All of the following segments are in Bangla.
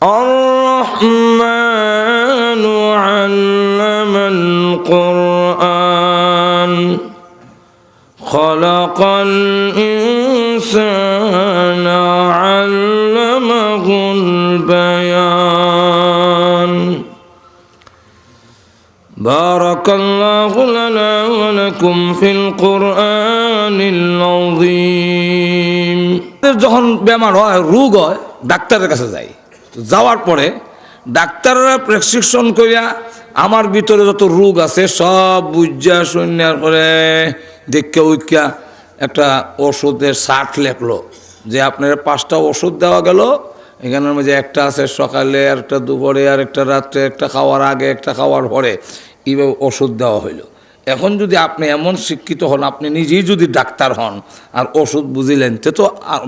الرحمن علم القرآن خلق الإنسان علمه البيان بارك الله لنا ولكم في القرآن العظيم যখন বেমার হয় রোগ হয় ডাক্তারের কাছে যাই যাওয়ার পরে ডাক্তাররা প্রেসক্রিপশন করিয়া আমার ভিতরে যত রোগ আছে সব বুঝা শূন্যার পরে দেখে উইকা একটা ওষুধের চার্ট লেখলো যে আপনার 5টা ওষুধ দেওয়া গেল এখানের মধ্যে একটা আছে সকালে আর একটা দুপুরে আর একটা রাত্রে একটা খাওয়ার আগে একটা খাওয়ার পরে এইভাবে ওষুধ দেওয়া হইলো। এখন যদি আপনি এমন শিক্ষিত হন আপনি নিজেই যদি ডাক্তার হন আর ওষুধ বুঝিলেন তে তো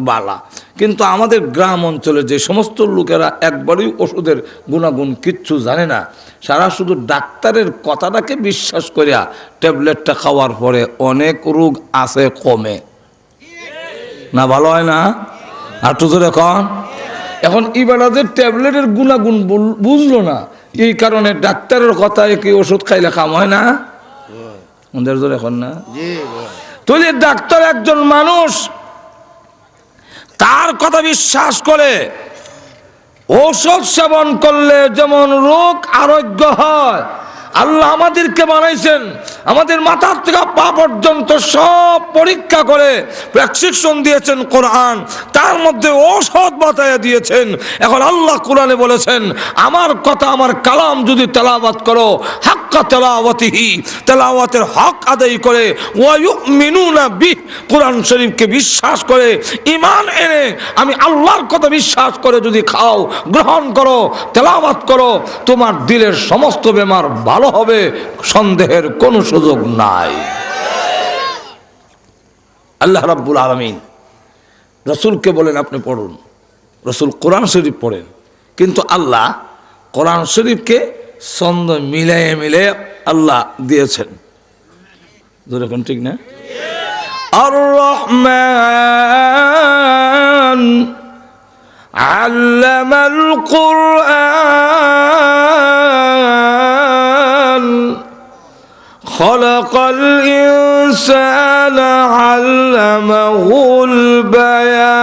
বালা, কিন্তু আমাদের গ্রাম অঞ্চলে যে সমস্ত লোকেরা একবারই ওষুধের গুণাগুণ কিচ্ছু জানে না, সারা শুধু ডাক্তারের কথাটাকে বিশ্বাস করিয়া ট্যাবলেটটা খাওয়ার পরে অনেক রোগ আছে কমে না, ভালো হয় না। আর তো এখন ইবালাদের ট্যাবলেটের গুণাগুণ বুঝলো না, এই কারণে ডাক্তারের কথায় কি ওষুধ খাইলে কাম হয় না এখন না। তো ডাক্তার একজন মানুষ তার কথা বিশ্বাস করে ঔষধ সেবন করলে যেমন রোগ আরোগ্য হয়। আল্লাহ আমাদেরকে বানাইছেন, আমাদের মাথার থেকে পা পর্যন্ত সব পরীক্ষা করে প্রেসক্রিপশন দিয়েছেন কোরআন, তার মধ্যে ঔষধ বাতায়া দিয়েছেন। এখন আল্লাহ কোরআনে বলেছেন আমার কথা আমার কালাম যদি তেলাওয়াত করো হাক্কা তেলাওয়াতিহি, তেলাওয়াতের হক আদায় করে ওয়া ইউমিনুনা বিহি, কোরআন শরীফকে বিশ্বাস করে ঈমান এনে আমি আল্লাহর কথা বিশ্বাস করে যদি খাও, গ্রহণ করো, তেলাওয়াত করো, তোমার দিলের সমস্ত বেমার ভালো হবে, সন্দেহের কোনো সুযোগ নাই। আল্লাহ রাব্বুল আলামিন রাসূলকে বলেন আপনি পড়ুন, রাসূল কোরআন শরীফ পড়েন, কিন্তু আল্লাহ কোরআন শরীফকে ছন্দ মিলায়ে মিলায়ে আল্লাহ দিয়েছেন। যেরকম ঠিক না? আর রহমান আল্লামাল কুরআন খলাকাল ইনসানা আল্লামাহুল বায়ান।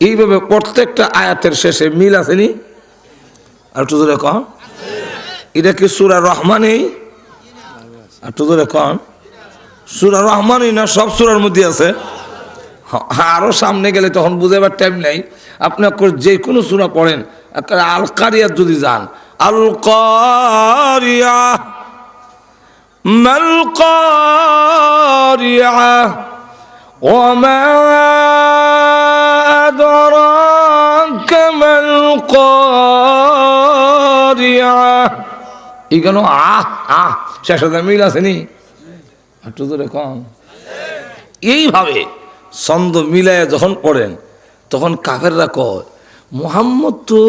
এইভাবে প্রত্যেকটা আয়াতের শেষে মিল আসেনি? আর একটু জোরে কন, এটা কি সূরা রহমানই? আর একটু জোরে কন, সূরা রহমানই না সব সূরার মধ্যে আছে? আরো সামনে গেলে তখন বুঝাবার টাইম নাই। আপনি যে কোনো সূরা পড়েন, আল কারিয়া যদি যান, আল কারিয়া মাল কারিয়া ওমা আদরাকা মাল কারিয়া, এখানে শেষে মিল আসেনি? একটু ধরে কম। এইভাবে ছন্দ মিলায় যখন পড়েন তখন কাফেররা কয় মুহাম্মদ তো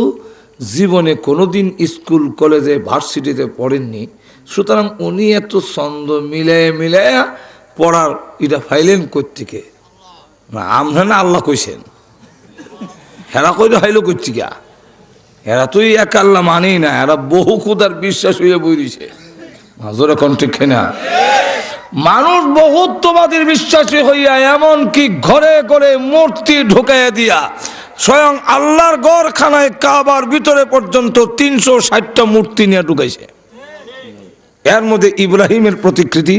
জীবনে কোনোদিন স্কুল কলেজে ভার্সিটিতে পড়েননি, সুতরাং উনি এত ছন্দ মিলায় মিলায় পড়ার এটা ফাইলেন কোত্থেকে? না আমরা না আল্লাহ কইছেন, হেরা কইলে হাইলো কোত্থেকে? এরা তুই এক আল্লাহ মানি না, এরা বহু খুদার বিশ্বাস হইয়া বই দিছে। হাজর এখন ঠিক না? মানুষ বহুত্ববাদীর বিশ্বাসী হইয়া এমনকি ঘরে ঘরে মূর্তি ঢুকাইয়া দিয়া স্বয়ং আল্লাহর ঘরখানায় কাবার ভিতরে পর্যন্ত 360টা মূর্তি নিয়ে ঢুকাইছে। এর মধ্যে ইব্রাহিমের প্রতিকৃতি,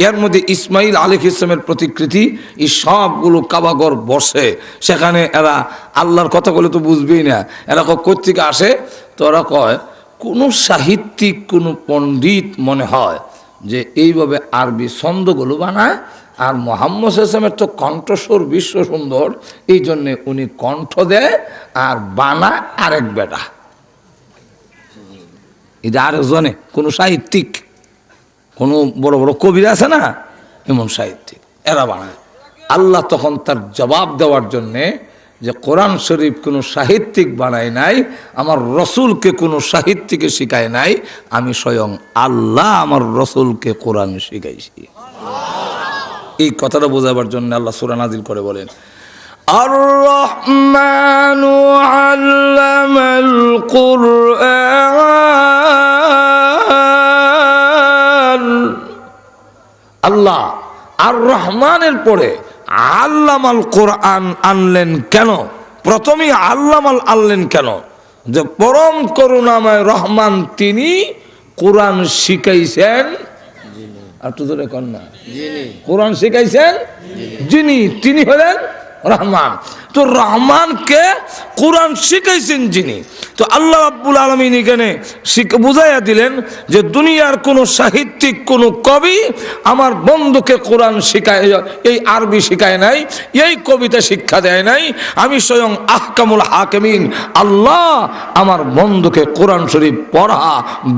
এর মধ্যে ইসমাইল আলাইহিস সালামের প্রতিকৃতি, এই সবগুলো কাবাঘর বসে। সেখানে এরা আল্লাহর কথা বলে তো বুঝবেই না, এরা কোত্থেকে আসে? তো ওরা কয় কোনো সাহিত্যিক কোনো পণ্ডিত মনে হয় যে এইভাবে আরবি ছন্দগুলো বানায়, আর মুহাম্মদ সাল্লাল্লাহু আলাইহি ওয়াসাল্লামের তো কণ্ঠস্বর বিশ্ব সুন্দর, এই জন্যে উনি কণ্ঠ দেয় আর বানায় আরেক বেটা। এটা আরেকজনে কোনো সাহিত্যিক, কোনো বড় বড় কবিরা আছে না, এমন সাহিত্যিক এরা বানায়। আল্লাহ তখন তার জবাব দেওয়ার জন্যে যে কোরআন শরীফ কোনো সাহিত্যিক বানায় নাই, আমার রসুলকে কোনো সাহিত্যিকে শিখায় নাই, আমি স্বয়ং আল্লাহ আমার রসুলকে কোরআন শিখাইছি। এই কথাটা বোঝাবার জন্য আল্লাহ সূরা নাজিল করে বলেন আর রহমানু আল্লামাল কুরআন। আল্লাহ আর রহমানের পরে আল্লামাল কোরআন আনলেন কেন? প্রথমেই আল্লামাল আনলেন কেন? যে পরম করুণাময় রহমান তিনি কোরআন শিখাইছেন। আর তো ধরে কন্যা কোরআন শিখাইছেন যিনি, তিনি হলেন রহমান। তো রহমানকে কোরআন শিখাইছেন যিনি। তো আল্লাহ রাব্বুল আলামিন এখানে বুঝাইয়া দিলেন যে দুনিয়ার কোন সাহিত্যিক, কোন কবি আমার বন্ধুকে কোরআন শিখায়, এই আরবি শিখায় নাই, এই কবিতা শিক্ষা দেয় নাই। আমি স্বয়ং আহকামুল হাকিমিন আল্লাহ আমার বন্ধুকে কোরআন শরীফ পড়া,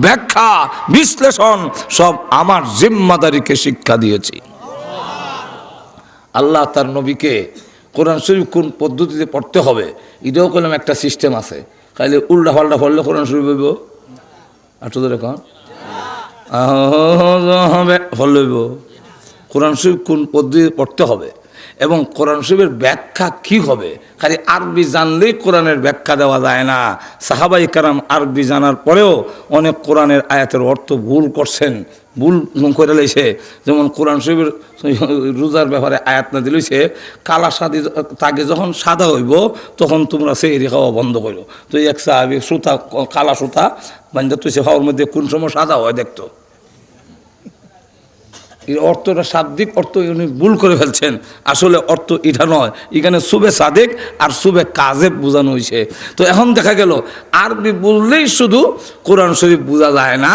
ব্যাখ্যা, বিশ্লেষণ সব আমার জিম্মাদারিকে শিক্ষা দিয়েছি। আল্লাহ তার নবীকে কোরআন শরীফ কোন পদ্ধতিতে পড়তে হবে এটাও করলাম একটা সিস্টেম আছে। খাইলে উল্টা পাল্টা পড়লে কোরআন শরীফ হইব? আর তো দেখুন হইব কোরআন শরীফ কোন পদ্ধতিতে পড়তে হবে এবং কোরআন শরীফের ব্যাখ্যা কি হবে। খালি আরবি জানলেই কোরআনের ব্যাখ্যা দেওয়া যায় না। সাহাবাই কারাম আরবি জানার পরেও অনেক কোরআনের আয়াতের অর্থ ভুল করছেন, ভুল করে লাইছে। যেমন কোরআন শরীফের রোজার ব্যাপারে আয়াত না দিলইছে, কালা সাদি তাকে যখন সাদা হইব তখন তোমরা সেহরি খাওয়া বন্ধ করো। তো এক সাহাবি সুতা, কালা সুতা বান্ধা তুইছে খাওয়ার মধ্যে কোন সময় সাদা হয় দেখতো। এই অর্থটা শাব্দিক অর্থ উনি ভুল করে ফেলছেন, আসলে অর্থ এটা নয়। এখানে সুবে সাদেক আর সুবে কাজেব বোঝানো হয়েছে। তো এখন দেখা গেল আরবি বললেই শুধু কোরআন শরীফ বোঝা যায় না,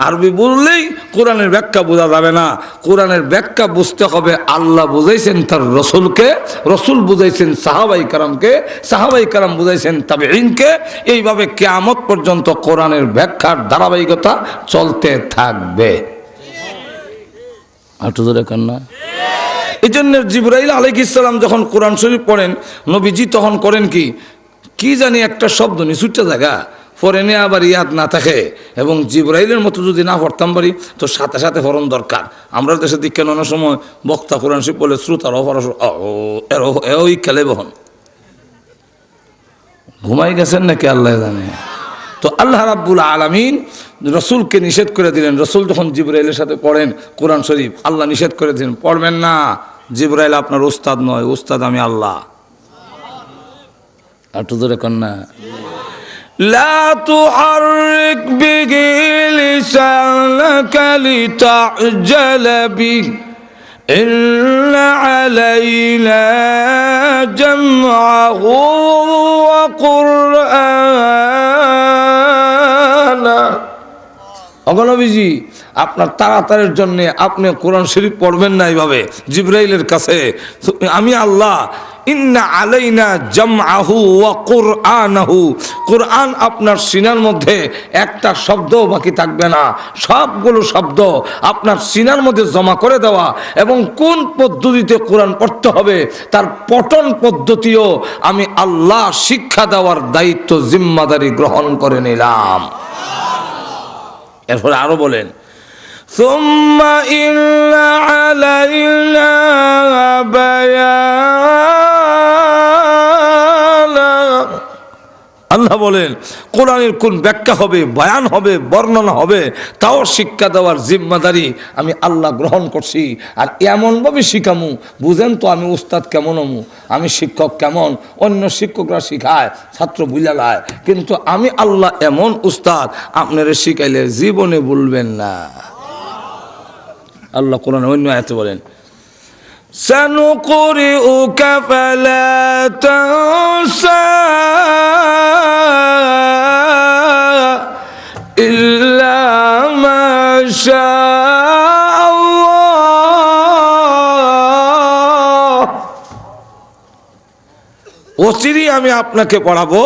আরবি বললেই কোরআনের ব্যাখ্যা বোঝা যাবে না। কোরআনের ব্যাখ্যা বুঝতে হবে আল্লাহ বুঝাইছেন তার রসুলকে, রসুল বুঝাইছেন সাহাবাই কারামকে, সাহাবাই কারাম বুঝাইছেন তাবেঈনকে। এইভাবে কিয়ামত পর্যন্ত কোরআনের ব্যাখ্যার ধারাবাহিকতা চলতে থাকবে। এই জন্য জিবরাইল আলাইহিস সালাম যখন কোরআন শরীফ পড়েন নবীজি তখন করেন কি জানি একটা শব্দ নিচুটা জায়গা পরে নিয়ে আবার ইয়াদ না থাকে। এবং জিবরাইলের মতো যদি না পড়তাম পারি তো সাথে সাথে ফরন দরকার। আমরা দেশের দিকে অনেক সময় বক্তা কোরআন শরীফ বলে শ্রোতার ওই খেলে বহন ঘুমাই গেছেন নাকি আল্লাহ জানে। তো আল্লাহ রাব্বুল আলামিন রসুলকে নিষেধ করে দিলেন। রসুল যখন জিবরাইলের সাথে পড়েন কোরআন শরীফ, আল্লাহ নিষেধ করে দিলেন পড়বেন না, জিবরাইল আপনার উস্তাদ নয়, উস্তাদ আমি আল্লাহ। আর তো ধরে কন্যা লা তুহাররিক বিহি লিসানাকা লিতা'জালা বিহি ইন্না আলাইনা জামআহু ওয়া কুরআনা। অগনবীজি আপনার তাড়াতাড়ির জন্য আপনি কোরআন শরীফ পড়বেন না এইভাবে জিবরাইলের কাছে, আমি আল্লাহ। ইন্না আলাইনা জামআহু ওয়া কুরআনাহু, কোরআন আপনার সিনার মধ্যে একটা শব্দও বাকি থাকবে না, সবগুলো শব্দ আপনার সিনার মধ্যে জমা করে দেওয়া এবং কোন পদ্ধতিতে কোরআন পড়তে হবে তার পঠন পদ্ধতিও আমি আল্লাহ শিক্ষা দেওয়ার দায়িত্ব জিম্মাদারি গ্রহণ করে নিলাম। এরপরে আরো বলেন সুম্মা ইন্না আলাইনা বায়ানা। আল্লাহ বলেন কোরআনের কোন ব্যাখ্যা হবে, বয়ান হবে, বর্ণনা হবে তাও শিক্ষা দেওয়ার জিম্মাদারি আমি আল্লাহ গ্রহণ করছি। আর এমনভাবে শিখামু বুঝেন তো আমি উস্তাদ কেমন হমু, আমি শিক্ষক কেমন। অন্য শিক্ষকরা শিখায়, ছাত্র বুঝালায়, কিন্তু আমি আল্লাহ এমন উস্তাদ আপনারা শিখাইলে জীবনে ভুলবেন না। আল্লাহ কোরআনে অন্য আয়াতে বলেন সানুকরিউকা ফালা তানসা ইল্লা মা শাআল্লাহ। অচিরেই আমি আপনাকে পড়াবো,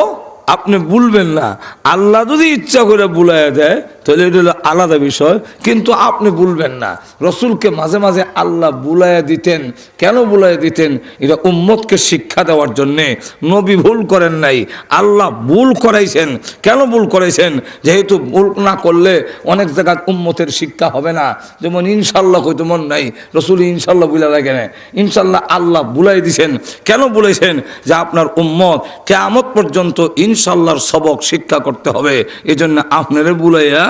আপনি ভুলবেন না। আল্লাহ যদি ইচ্ছা করে ভুলাইয়া দেয় তাহলে এটা হলো আলাদা বিষয়। কিন্তু আপনি ভুলবেন না, রসুলকে মাঝে মাঝে আল্লাহ বুলাইয়া দিতেন। কেন বুলাইয়া দিতেন? এটা উম্মতকে শিক্ষা দেওয়ার জন্যে। নবী ভুল করেন নাই, আল্লাহ ভুল করাইছেন। কেন ভুল করাইছেন? যেহেতু ভুল না করলে অনেক জায়গায় উম্মতের শিক্ষা হবে না। যেমন ইনশাল্লাহ হয়তো মন নাই, রসুল ইনশাল্লাহ বুলা লাগে না। ইনশাল্লাহ আল্লাহ বুলাই দিছেন। কেন বলেছেন? যে আপনার উম্মত কিয়ামত পর্যন্ত ইনশাল্লাহর সবক শিক্ষা করতে হবে। এই জন্য আপনারে বুলাইয়া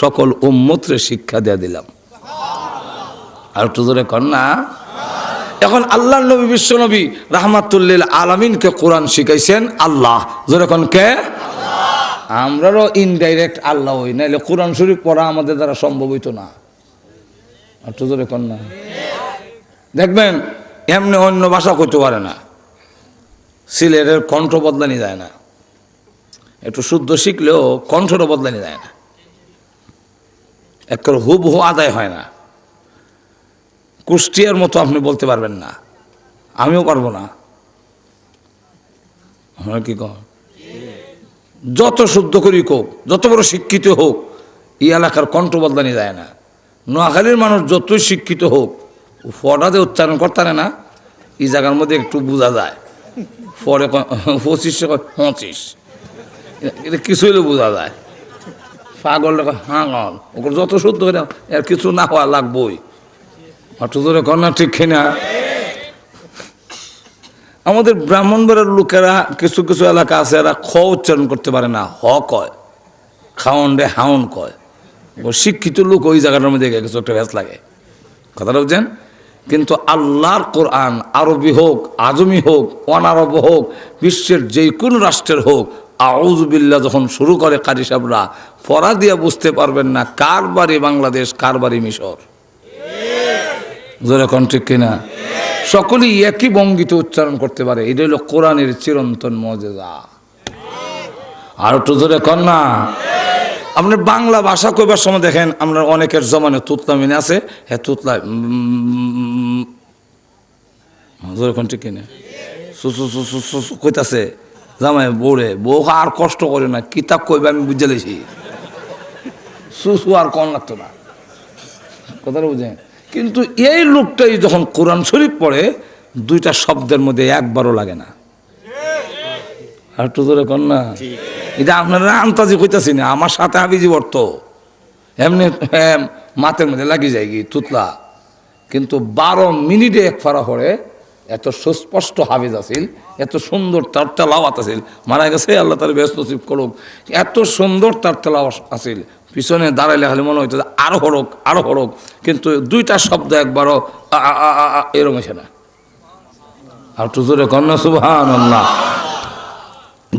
সকল উম্মতরে শিক্ষা দিয়ে দিলাম। আর একটু জোরে কর না। এখন আল্লাহ নবী বিশ্ব নবী রাহমাতুল্লিল আলামিনকে কোরআন শিখাইছেন আল্লাহ। জোরে কোন কে? আমরারও ইনডাইরেক্ট আল্লাহ হই, নাইলে কোরআন শরীফ পড়া আমাদের দ্বারা সম্ভব হইতো না। আর একটু জোরে কর না। দেখবেন এমনি অন্য ভাষা করতে পারে না, সিলেটের কণ্ঠ বদলানি যায় না। একটু শুদ্ধ শিখলেও কণ্ঠটা বদলানি যায় না, একবার হুবহু আদায় হয় না। কুষ্টিয়ার মতো আপনি বলতে পারবেন না, আমিও পারবো না। আমরা কি কর, যত শুদ্ধ করি হোক, যত বড় শিক্ষিত হোক, এই এলাকার কণ্ঠ বদলানি যায় না। নোয়াখালীর মানুষ যতই শিক্ষিত হোক, ফটাতে উচ্চারণ করতে পারে না। এই জায়গার মধ্যে একটু বোঝা যায়, পরে 25 25 এটা কিছু হলে বোঝা যায়। পাগল হাঙল ওকে যত শুদ্ধ করে এর কিছু না হওয়া লাগবই। অত ধরে কন্যা ঠিক কিনা? আমাদের ব্রাহ্মণবাড়ির লোকেরা কিছু কিছু এলাকা আছে, এরা খ উচ্চারণ করতে পারে না, হ কয়, খাওন রে হাউন কয়। শিক্ষিত লোক ওই জায়গাটার মধ্যে কিছু একটা ভ্যাস লাগে, কথাটা বুঝছেন? কিন্তু আল্লাহর কোরআন আরবি হোক, আজমি হোক, অনারব হোক, বিশ্বের যে কোনো রাষ্ট্রের হোক, আউযু বিল্লাহ যখন শুরু করে কারি সাহেবরা, পড়া দিয়ে বুঝতে পারবেন না কার বাড়ি বাংলাদেশ, কার বাড়ি মিশর। যেরকম ঠিক কিনা? সকলেই একই ভঙ্গিতে উচ্চারণ করতে পারে। এটা হলো কোরআনের চিরন্তন মজেজা। আর একটু জোরে কর না। আপনি বাংলা ভাষা কইবার সময় দেখেন, আমরা অনেকের জমানে তুতলা মিনে আছে, হ্যাঁ তুতলা যেরকম ঠিক কিনা কইতাছে জামাই বউরে, বউ আর কষ্ট করে না, কিতাব কইবে আমি বুঝে লেছি, সুসু আর কন লাগতো না, কথাটা বুঝেন? কিন্তু এই লোকটাই যখন কোরআন শরীফ পড়ে, দুইটা শব্দের মধ্যে একবারও লাগে না। আর একটু ধরে কন না। এটা আপনারা আন্তাজি কইতাছি না, আমার সাথে হাবিজি বর্ত এমনি মাথের মধ্যে লাগি যায় কি তুতলা। কিন্তু 12 মিনিটে এক ফাড়া পড়ে, এত সুস্পষ্ট হাফিজ আছিল, এত সুন্দর তার তেলাওয়াত আছিল। মারা গেছে, আল্লাহ তার ব্যস্ত নসিব করুক। এত সুন্দর তার তেলাওয়াত আছিল, পিছনে দাঁড়াইলে খালি মনে হইতো আরো হরক আরো হরক। কিন্তু দুইটা শব্দ একবারও এরম হয়েছে না। আর তো জোরে কন্যা সুবহানাল্লাহ।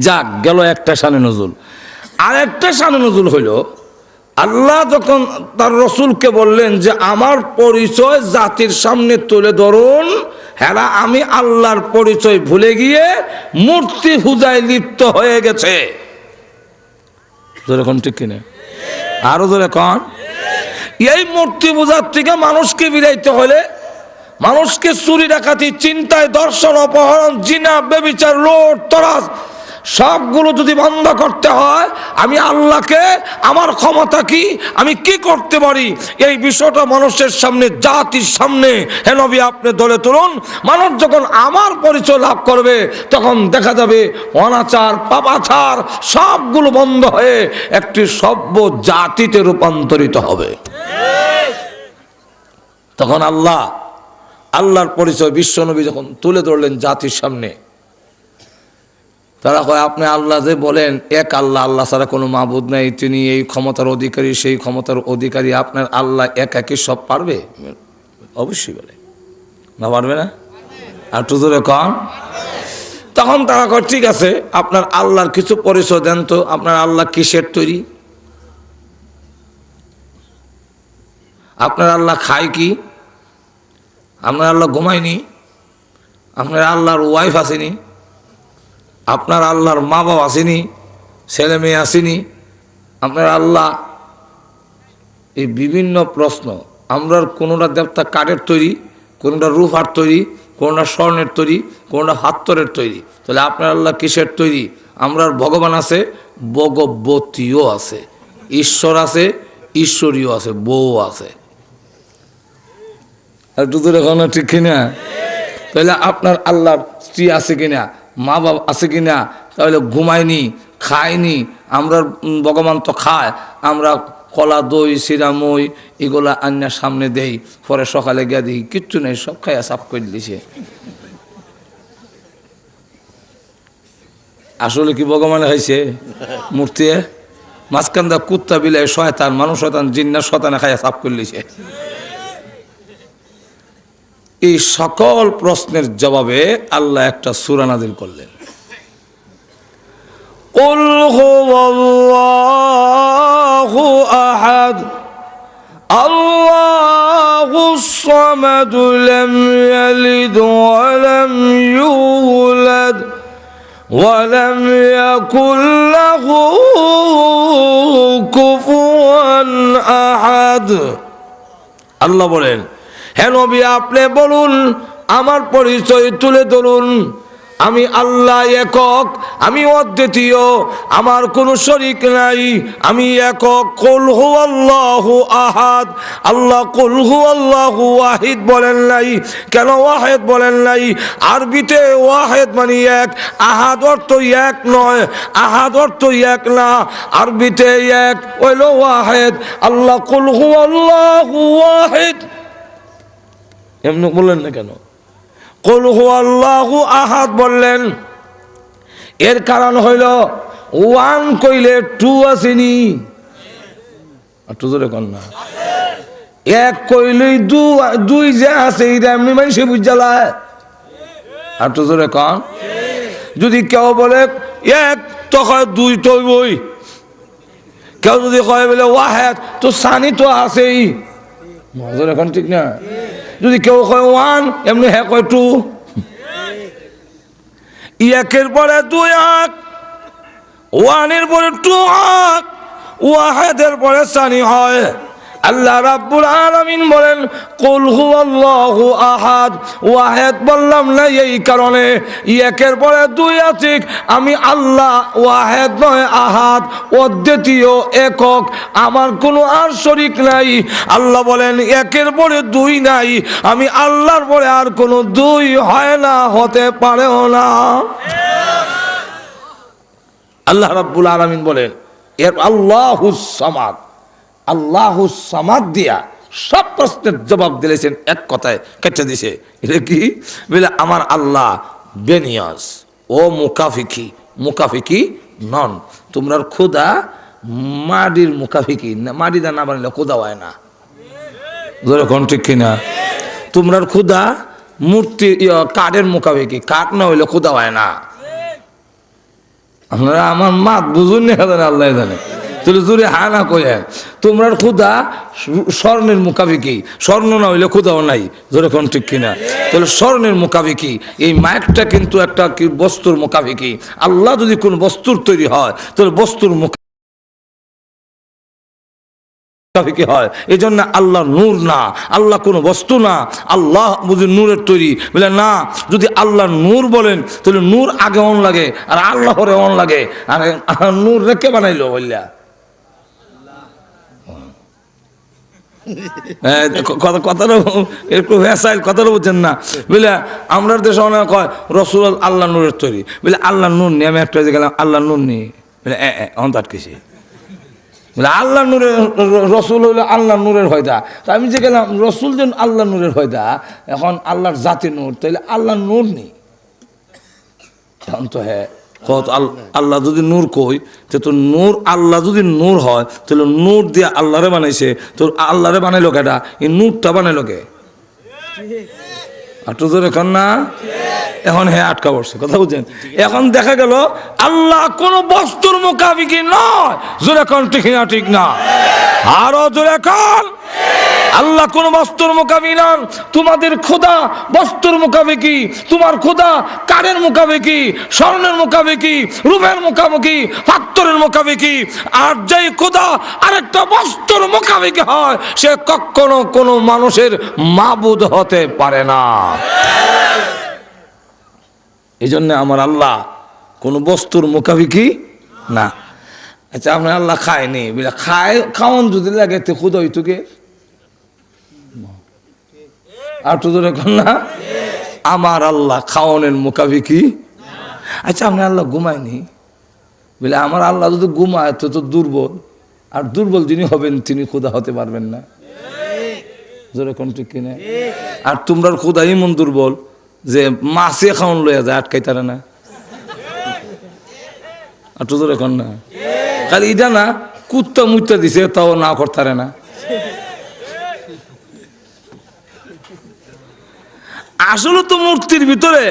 যাক গেল একটা শানে নজুল। আর একটা শানে নজুল হইল, আল্লাহ যখন তার রসুলকে বললেন যে আমার পরিচয় জাতির সামনে তুলে ধরুন, হেরা আমি আল্লাহর পরিচয় ভুলে গিয়ে মূর্তি পূজায় লিপ্ত হয়ে গেছে। যেরকম ঠিক কিনা? আরো ধরে কন। এই মূর্তি পূজার থেকে মানুষকে বিরাইতে হলে, মানুষকে চুরি ডাকাতি, চিন্তায়, দর্শন, অপহরণ, জিনা, ব্যভিচার, লুট, তরাজ সবগুলো যদি বন্ধ করতে হয়, আমি আল্লাহকে, আমার ক্ষমতা কি, আমি কি করতে পারি, এই বিষয়টা মানুষের সামনে, জাতির সামনে হে নবী আপনি ধরে তুলুন। মানুষ যখন আমার পরিচয় লাভ করবে, তখন দেখা যাবে অনাচার, পাপাচার সবগুলো বন্ধ হয়ে একটি সভ্য জাতিতে রূপান্তরিত হবে। তখন আল্লাহর পরিচয় বিশ্বনবী যখন তুলে ধরলেন জাতির সামনে, তারা কয় আপনি আল্লাহ যে বলেন এক আল্লাহ, আল্লাহ ছাড়া কোনো মাবুদ নাই, তিনি এই ক্ষমতার অধিকারী, সেই ক্ষমতার অধিকারী, আপনার আল্লাহ একই সব পারবে? অবশ্যই বলে, না পারবে না? আর একটু জোরে কন। তখন তারা কয় ঠিক আছে, আপনার আল্লাহর কিছু পরিচয় দেন তো, আপনার আল্লাহ কিসের তৈরি, আপনার আল্লাহ খায় কি, আপনার আল্লাহ ঘুমায়নি, আপনার আল্লাহর ওয়াইফ আসেনি, আপনার আল্লাহর মা বাবা আসেনি, ছেলে মেয়ে আসেনি, আপনার আল্লাহ, এই বিভিন্ন প্রশ্ন। আমরার কোনোটা দেবতা কাঠের তৈরি, কোনোটা রূপার তৈরি, কোনোটা স্বর্ণের তৈরি, কোনোটা হাত্তরের তৈরি। তাহলে আপনার আল্লাহ কিসের তৈরি? আমরার ভগবান আছে, ভগবতীও আছে। ঈশ্বর আছে, ঈশ্বরীয় আছে, বউ আছে। একটু দূরে কোনো ঠিক কিনা? তাহলে আপনার আল্লাহর স্ত্রী আছে কিনা, মা বাবা আছে কিনা? তাহলে ঘুমায়নি, খায়নি, আমরা ভগবান তো খায়, আমরা কলা দই সিরা মই এগুলা আন্যার সামনে দেই, পরে সকালে গিয়ে দিই কিচ্ছু নেই, সব খাইয়া সাফ করে দিছে। আসলে কি ভগবান খাইছে মূর্তি? মাঝখানদা কুত্তা বিলাই শয়তান, মানুষ শয়তান, জিন্নার শয়তানে খাইয়া সাফ করে দিছে। এই সকল প্রশ্নের জবাবে আল্লাহ একটা সূরা নাযিল করলেন, কুল হুয়াল্লাহু আহাদ আল্লাহুস সামাদ লাম ইয়ালিদ ওয়া লাম ইউলাদ ওয়া লাম ইয়াকুল লাহু কুফুয়ান আহাদ। আল্লাহ বলেন, হে নবী আপনি বলুন, আমার পরিচয় তুলে ধরুন, আমি আল্লাহ একক, আমি অদ্বিতীয়, আমার কোনো শরীক নাই, আমি একক। কুল হুয়াল্লাহু আহাদ, আল্লাহ কুল হুয়াল্লাহু ওয়াহিদ বলেন নাই। কেন ওয়াহিদ বলেন নাই? আরবিতে ওয়াহিদ মানে এক, আহাদ অর্থ এক নয়, আহাদ অর্থ এক না, আরবিতে এক হইল ওয়াহিদ। আল্লাহ কুল হুয়াল্লাহু ওয়াহিদ এমনি বললেন না কেন? কুল হুয়াল্লাহু আহাদ বললেন, এর কারণ হইল ওয়ান কইলে টু আসেনি, একটু জোরে কন না। এক কইলেই দুই যে আছে এটা এমনি মানুষে বুঝালায়, একটু জোরে কন। যদি কেউ বলে এক তো কয় দুই তো বই, কেউ যদি কয় বলে ওয়াহেদ তো সানি তো আছেই, মজা এখন ঠিক না। যদি কেউ কয় ওয়ান এমনি হ্যাঁ কয় টু। একের পরে দুই আঁক, ওয়ানের পরে টু আঁক, ওয়াহেদের পরে সানি হয়। আল্লাহ রাব্বুল আলামিন বলেন কুল হুয়াল্লাহু আহাদ, ওয়াহিদ বললাম না এই কারণে একের পরে দুই আছে, আমি আল্লাহ ওয়াহিদ নয় আহাদ, অদ্বিতীয় একক, আমার কোনো আর শরীক নাই। আল্লাহ বলেন একের পরে দুই নাই, আমি আল্লাহর পরে আর কোনো দুই হয় না, হতে পারেও না। আল্লাহ রাব্বুল আলামিন বলেন এর আল্লাহুস সামাদ, আল্লাহুস সামাদ দিয়া সব প্রশ্নের জবাব দিয়েছেন এক কথায় কেটে দিছে। এটা কি বলে? আমার আল্লাহ বেনিয়াজ ও মুকাফিকি, মুকাফিকি নন। তোমরা খোদা মাটির মুকাফিকি, মাটিটা না বানাইলে খোদা হয় না, যেরকম ঠিক কিনা? তোমরা খোদা মূর্তি কাঠের মুকাফিকি, কাঠ না হইলে খোদা হয় না। আপনারা আমার মাত বুঝুন না, আল্লাহ জানে। তাহলে জোরে হা না কয়েন, তোমরা খুদা স্বর্ণের মুকাবিকি, স্বর্ণ না হইলে খুদাও নাই, জোরে কোন ঠিক কিনা? তাহলে স্বর্ণের মুকাবিকি, এই মাইকটা কিন্তু একটা কি বস্তুর মুকাবিকি। আল্লাহ যদি কোন বস্তুর তৈরি হয় তাহলে বস্তুর মুকাবিকি হয়। এই জন্য আল্লাহ নূর না, আল্লাহ কোনো বস্তু না, আল্লাহ বুঝি নূরের তৈরি বলে না। যদি আল্লাহ নূর বলেন তাহলে নূর আগে অন লাগে আর আল্লাহ পরে অন লাগে। আর নূর রেখে বানাইলো বললা কথাটা একটু ভেসাইল, কথাটা বুঝছেন না বুঝলে? আমরা দেশে অনেক কয় রসুল আল্লাহ নূরের তৈরি, বুঝলে আল্লাহ নূর নেই। আমি একটা গেলাম আল্লাহ নূর নেই, বুঝলে অন্ত আটকেছি, বুঝলে আল্লাহ নূরের রসুল হইলে আল্লাহ নূরের হয়দা। তো আমি যে গেলাম রসুল যেন আল্লাহ নূরের হয়দা, এখন আল্লাহর জাতি নূর, তাইলে আল্লাহ নূর নেই। এখন তো হ্যাঁ আল্লাহ যদি নূর কই তো নূর, আল্লাহ যদি নূর হয় তাহলে নূর দিয়ে আল্লাহরে বানাইছে, তো আল্লাহরে বানাইলো কেটা? এই নূরটা বানাইলো কে? এখন না, এখন হ্যাঁ আটকা পড়ছে, কথা বুঝছেন? এখন দেখা গেল আল্লাহ কোন বস্তুর মুখাপিকি নয়, জোরে কোন ঠিক না? ঠিক না, আরো জোরে কোন। আল্লাহ কোন বস্তুর মুখাপি নন। তোমাদের খোদা বস্তুর মুখাপিকি, তোমার খোদা কাঠের মুখাপিকি, স্বর্ণের মুখাপিকি, রূপের মুখাপিকি, পাথরের মুখাপিকি। আর যেই খোদা আরেকটা বস্তুর মুখাপিকি হয় সে কখনো কোনো মানুষের মাবুদ হতে পারে না। এই জন্য আমার আল্লাহ কোন বস্তুর মুখাপিকি না। আচ্ছা আপনার আল্লাহ খায়নি বলে খাওয়ান যদি লাগে তো খুদ হইতো কে আর তো ধরে না আমার আল্লাহ খাওয়ানের মোকাবি কি। আচ্ছা আপনার আল্লাহ ঘুমায়নি বলে আমার আল্লাহ যদি ঘুমায় তো তো দুর্বল, আর দুর্বল যিনি হবেন তিনি খোদা হতে পারবেন না। জোরে কোন ঠিক কিনা? আর তোমরা খোদা এমন দুর্বল যে মাছে খাওয়ান লইয়া যায় আটকাইতারে না। আর তো জোরে কোন না খালি এটা না কুত্তা মুত্তা দিছে তাও না করতারে না। আসলে তো মূর্তির ভিতরে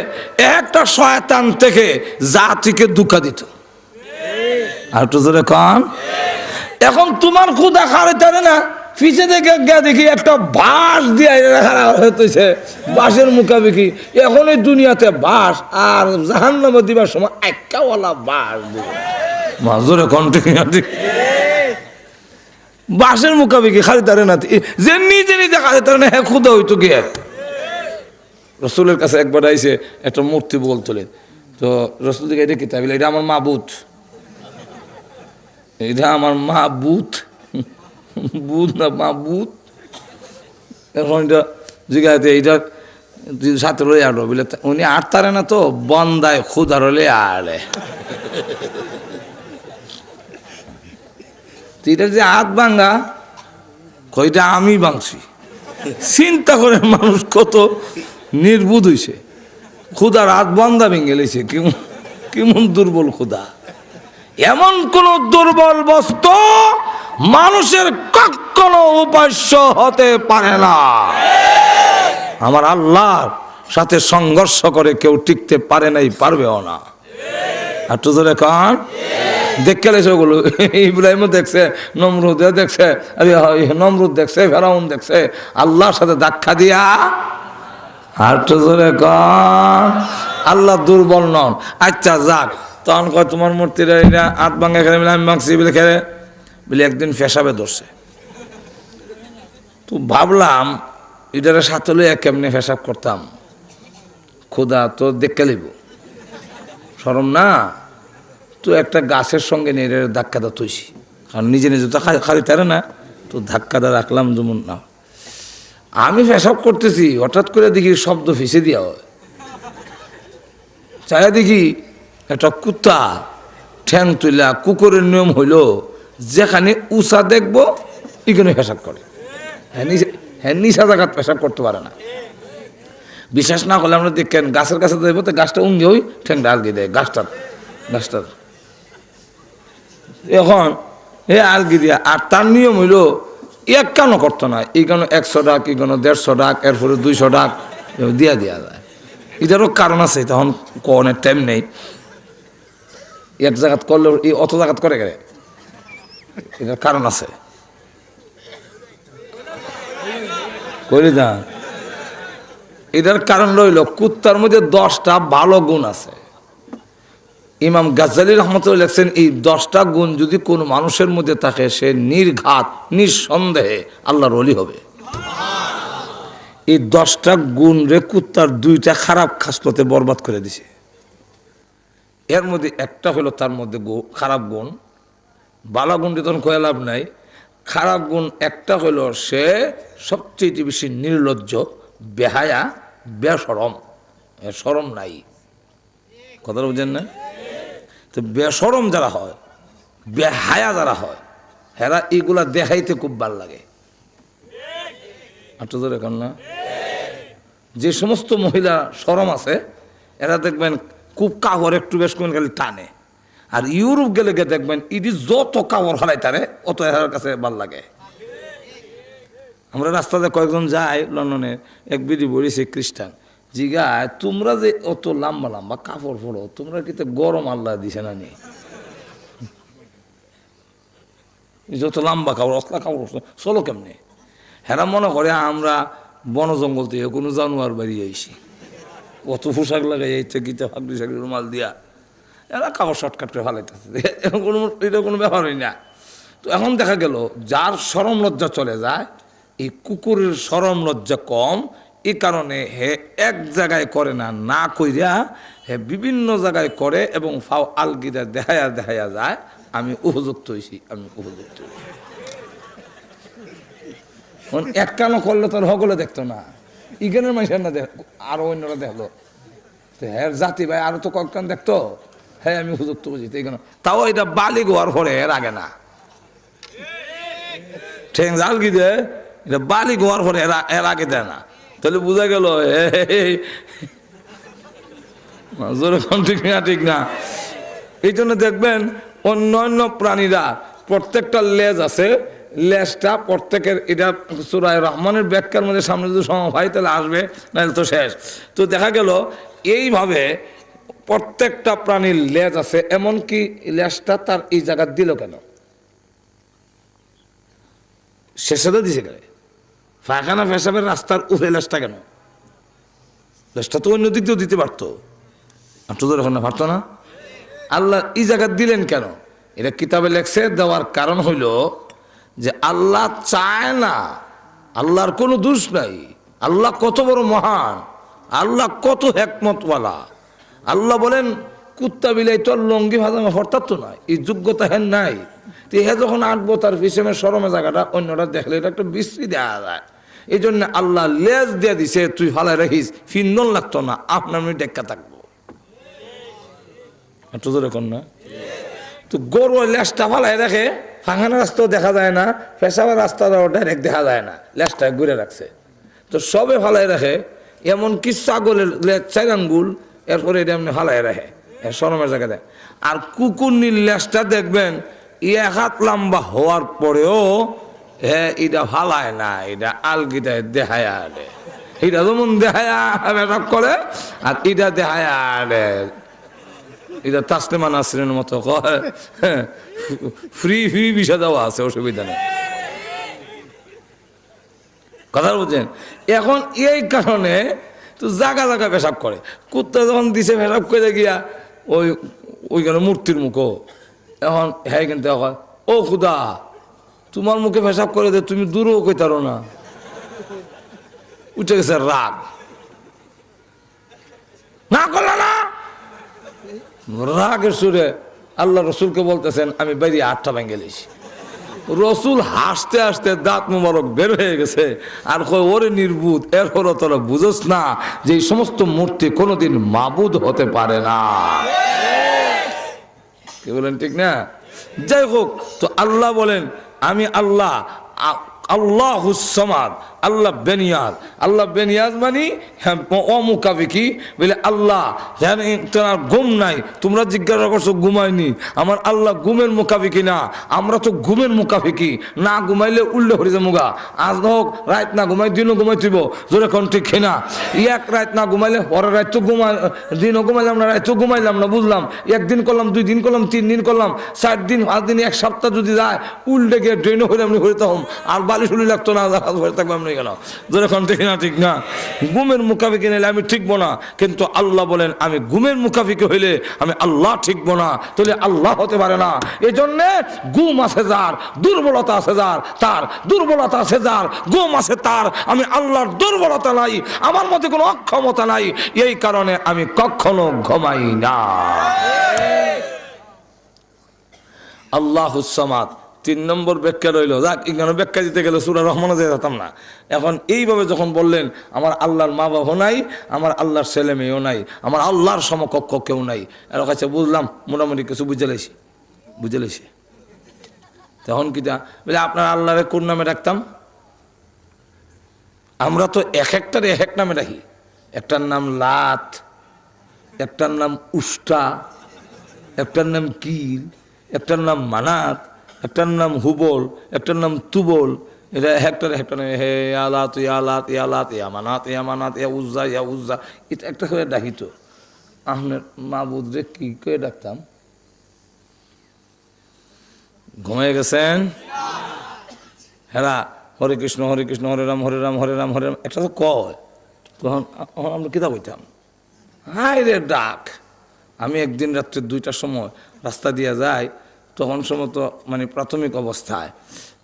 একটা শয়তান থেকে জাতিকে দুঃখা দিত। আর তো জোরে কন এখন তোমার খুদা খারে না পিছে থেকে দেখি একটা বাঁশ দিয়ে হইতেছে, বাঁশের মুখাবিকি। এখন এই দুনিয়াতে বাঁশ আর জাহান্নামে দিবার সময় একাওয়ালা বাঁশ দিবে। জোরে কন ঠিক বাঁশের মুখাবিকি খালি তারে না যে নিজে নিজে খালি তারে না খুদা হইতো গিয়ে। রসুলের কাছে একবার আইসে একটা মূর্তি বলতলেন, তো রসুল দিকে এটা কি তাই বলে এটা আমার মাবুত, এটা আমার মাবুত, বুধ না মাবুত। এখন এটা জিজ্ঞাসা এইটা সাথে লই আলো বলে উনি আটতারে না তো বন্দায় খুদার হলে আলে এটা যে হাত ভাঙ্গা কইটা আমি ভাঙছি। চিন্তা করে মানুষ কত নির্বুধ হইছে, খুদার হাত বন্ধা ভেঙে লেছে। কেমন দুর্বল খুদা। এমন কোন দুর্বল বস্তু মানুষের কখনো উপাস্য হতে পারে না। আমার আল্লাহর সাথে সংঘর্ষ করে কেউ টিকতে পারে নাই, পারবেও না। আর তো ধরে কান দেখে লেছে ওগুলো ইব্রাহিম দেখছে, নমরুদ দেখছে, নমরুদ দেখছে, ফেরাউন দেখছে, আল্লাহর সাথে ধাক্কা দিয়া। আর তো ধরে কান আল্লাহ দুর্বল নন। আচ্ছা যাক, তখন কয় তোমার মূর্তিটা এটা আট ভাঙ্গা খেলে আমি ভাঙছি বলে খেলে বলে একদিন পেশাবে ধরছে। তো ভাবলাম এটার সাথে লইয়া কেমনে পেশাব করতাম, খোদা তো দেখতে লিব সরম না। তো একটা গাছের সঙ্গে নিয়ে ধাক্কাটা তুইছি, কারণ নিজে নিজে তো খালি তারে না, তো ধাক্কাটা রাখলাম যেমন না। আমি পেশাব করতেছি, হঠাৎ করে দেখি শব্দ ফিসে দিয়া হয়। চাই দেখি একটা কুত্তা ঠ্যাং তুইলা, কুকুরের নিয়ম হইল যেখানে উষা দেখবো এখানে পেশাব করে। হ্যাঁ নিশা জায়গাত পেশাব করতে পারে না। বিশ্বাস না করলে আমরা দেখেন গাছের কাছে দেখবো তো গাছটা উঙ্গে ওই ঠ্যাংটা আলগি দেয় গাছটার। এখন এ আলগি দিয়া, আর তার নিয়ম হইল এক কেন করতো না, এই কেন 100 টাকা, এই কেন 150 টাকা, এরপরে 200 টাকা দিয়া যায়। এটারও কারণ আছে, তখন কোনের টাইম নেই। এক জায়গাত করলে এই অত জায়গাত করে গেলে এটার কারণ আছে। কইলি না এটার কারণ রইল কুত্তার মধ্যে 10টা ভালো গুণ আছে। ইমাম গাজ্জালী রহমতুল্লাহ লেখছেন এই 10টা গুণ যদি কোন মানুষের মধ্যে থাকে সে নির্ঘাত নিঃসন্দেহে আল্লাহর ওলি হবে। এই 10টা গুণ রে কুত্তার 2টা খারাপ খাসলতে বরবাদ করে দিছে। এর মধ্যে একটা হলো তার মধ্যে খারাপ গুণ, ভালো গুণটি তখন কয়ে লাভ নাই। খারাপ গুণ একটা হলো সে সবচেয়ে বেশি নির্লজ্জ, বেহায়া, বেশরম। শরম নাই, কথাটা বুঝেন না? তো বেশরম যারা হয়, বেহায়া যারা হয়, হেরা এইগুলা দেখাইতে খুব ভাল লাগে। আট ধরে এখন না, যে সমস্ত মহিলা শরম আছে এরা দেখবেন খুব কাপড় একটু বেশ করে খালি টানে। আর ইউরোপ গেলে দেখবেন ইডি যত কাপড় হারাই তারে অত এর কাছে ভাল লাগে। আমরা রাস্তাতে কয়েকজন যাই লন্ডনে, এক বিধি বলেছে খ্রিস্টান, জিগায় তোমরা যে অত লম্বা লম্বা কাপড় পরো, তোমরা কিন্তু গরম আল্লাহ দিছে না নি? যত লম্বা কাপড় অতলা কাপড় চলো কেমনে? হেরা মনে করে আমরা বন জঙ্গল থেকে কোনো জানোয়ার বাড়ি আইছি, অত পোশাক লাগাই যাইতে গীতা ফাঁকরি সাকরি রুমাল দিয়া এরা কাপড় শর্টকাট করে ফালাইতেছে। এটা কোনো ব্যাপারই না। তো এখন দেখা গেল যার শরম লজ্জা চলে যায়, এই কুকুরের শরম লজ্জা কম, এই কারণে হে এক জায়গায় করে না, না কইরা হে বিভিন্ন জায়গায় করে এবং ফাও আলগিদা দেখায়া যায়। আমি উপযুক্ত হয়েছি, আমি উপযুক্ত হয়েছি। এক কানো করলে তোর সকলে দেখতো না, ইগানের মানুষের না দেখ, আরো অন্যরা দেখলো, হ্যাঁ জাতি ভাই আরো তো কয়েকখান দেখতো, হ্যাঁ আমি উপযুক্ত বুঝি। তাও এটা বালি গোয়ার পরে এর আগে না, ঠেং জাল কি দেয়, এটা বালি গোয়ার পরে এর আগে দেয় না। তাহলে বোঝা গেল ঠিক না, ঠিক না। এই জন্য দেখবেন অন্যান্য প্রাণীরা প্রত্যেকটা লেজ আছে, লেজটা প্রত্যেকের, এটা সূরা রহমানের ব্যাখ্যার মধ্যে সামনে যদি সময় হয় তাহলে আসবে, নাহলে তো শেষ। তো দেখা গেল এইভাবে প্রত্যেকটা প্রাণীর লেজ আছে, এমনকি লেজটা তার এই জায়গা দিল কেন, শেষে তো দিছে কেন, পায়খানা পেশাবের রাস্তার উপরে লেজটা কেন, লেজটা তো অন্য দিক দিয়েও দিতে পারতো, না পারতো না। আল্লাহ এই জায়গা দিলেন কেন, এটা কিতাবে লেখছে, দেওয়ার কারণ হইল যে আল্লাহ চায় না, আল্লাহর কোনো দোষ নাই, আল্লাহ কত বড় মহান, আল্লাহ কত হিকমতওয়ালা। আল্লাহ বলেন কুত্তা বিলাই তো লঙ্গি ভাজামা হঠাৎ তো নয়, এই যোগ্যতা হেন নাই। তো হে যখন আঁটবো তার পিছনে সরমে জায়গাটা অন্যরা দেখলে এটা একটা বিশ্রী দেওয়া যায়। এই জন্য আল্লাহ লেজ দিয়ে দিছে, তুই ফালাই রাখিস, ফিন্দন লাগতো না, আপনার আমি ডেক্কা থাকবো, একটু ধরে কর না। তো গরু লেজটা ফালাই রাখে, ফাঁকানা রাস্তাও দেখা যায় না, পেশাবার রাস্তাটাও ডাইরেক্ট দেখা যায় না, লেজটা ঘুরে রাখছে। তো সবে ফালাই রাখে, এমনকি ছাগলের লেজ 4 আঙ্গুল, এরপরে এটা এমনি ফালাই রাখে সরমের জায়গা দেয়। আর কুকুরনির লেজটা দেখবেন 1 হাত লম্বা হওয়ার পরেও হ্যাঁ এটা ফালায় না, এটা আলগিটায় দেখায় আনে, এটা যেমন দেখায় করে, আর এটা দেখায় আনে, এটা তাসলিমা নাসরিনের মতো ফ্রি ফ্রি বিষয় দেওয়া আছে, অসুবিধা নেই, কথা বুঝছেন। এখন এই কারণে তো জায়গা জায়গা পেশাব করে, কুত্তা যখন দিছে পেশাব করে গিয়া ওইখানে মূর্তির মুখো, এখন হ্যাঁ কিন্তু ও খুদা তোমার মুখে পেশাব করে দে, তুমি দূরও কইতারো না, উঠে গেছে রাগ, না করলা না, রাগের সুরে আল্লাহ রসুলকে বলতেছেন আমি বাইরে 8টা ভেঙে গেলেছি। রসুল হাসতে হাসতে দাঁত মুবারক বের হয়ে গেছে, আর কই ওরে নির্বুধ, এরপরও তোরা বুঝোস না যে এই সমস্ত মূর্তি কোনোদিন মাবুদ হতে পারে না। কি বলেন ঠিক না? যাই হোক, তো আল্লাহ বলেন আমি আল্লাহ, আল্লাহুস সামাদ, আল্লাহ বেনিয়াজ। আল্লাহ বেনিয়াজ মানে অমুকাফিকি, বলে আল্লাহ তোমার ঘুম নাই, তোমরা জিজ্ঞাসা করছো ঘুমায়নি, আমার আল্লাহ ঘুমের মুকাফিকি না, আমরা তো ঘুমের মুকাফিকি, না ঘুমাইলে উল্লে হয়ে যে মুগা, আজ হোক রাত না ঘুমাই দিনও ঘুমাই থইব, জোরে কোন ঠিক না, এক রাত না ঘুমাইলে পরের রাত তো দিনও ঘুমাইলাম না, রাতও ঘুমাইলাম না, বুঝলাম, 1 দিন করলাম, 2 দিন করলাম, 3 দিন করলাম, 4 দিন 5 দিন 1 সপ্তাহ যদি যায়, উল্টে গিয়ে ড্রেনও হইলে আমি হইতে হম, আর বালিশ উলি লাগতো না, হয়ে থাকবো আমি কেন, যখন ঠিক না, ঠিক না, ঘুমের মুখাফিকি নিলে আমি ঠিকবো না, কিন্তু আল্লাহ বলেন আমি ঘুমের মুখাফিকি হইলে আমি আল্লাহ ঠিকবো না, তাহলে আল্লাহ হতে পারে না। এই জন্যে ঘুম আছে যার, দুর্বলতা আছে যার, তার দুর্বলতা আছে যার, ঘুম আছে তার, আমি আল্লাহর দুর্বলতা নাই, আমার মধ্যে কোনো অক্ষমতা নাই, এই কারণে আমি কখনো ঘুমাই না। আল্লাহুস সামাদ 3 নম্বর ব্যাখ্যা রইল। যাক, এখানে ব্যাখ্যা দিতে গেলে সূরা রহমানে যেতাম না। এখন এইভাবে যখন বললেন আমার আল্লাহর মা বাবা নাই, আমার আল্লাহর ছেলে মেয়েও নাই, আমার আল্লাহর সমকক্ষ কেউ নাই, এর কাছে বুঝলাম মোটামুটি কিছু বুঝে লেছি। তখন কি বলে আপনার আল্লাহরে কোন নামে রাখতাম? আমরা তো এক একটারে এক এক নামে রাখি, একটার নাম লাত, একটার নাম উষ্টা, একটার নাম কিল, একটার নাম মানাত, একটার নাম হুবল, একটার নাম তুবল, এটা হেক্টর হেক্টর, হে আলাত ইয়ালাত ইয়ালাত ইয়ামানাত ইয়ামানাত ইয়া উজ্জা ইয়া উজ্জা, এটা একটা করে ডাকি। তো আপনার মাবুদরে কি করে ডাকতাম? ঘুমিয়ে গেছেন? হেরা হরে কৃষ্ণ হরে রাম হরে রাম হরে রাম হরে রাম, একটা তো কয়, তখন আমরা কিতা বইতাম হাই রে ডাক। আমি একদিন রাত্রে 2টার সময় রাস্তা দিয়ে যাই, তখন সময় তো মানে প্রাথমিক অবস্থায়,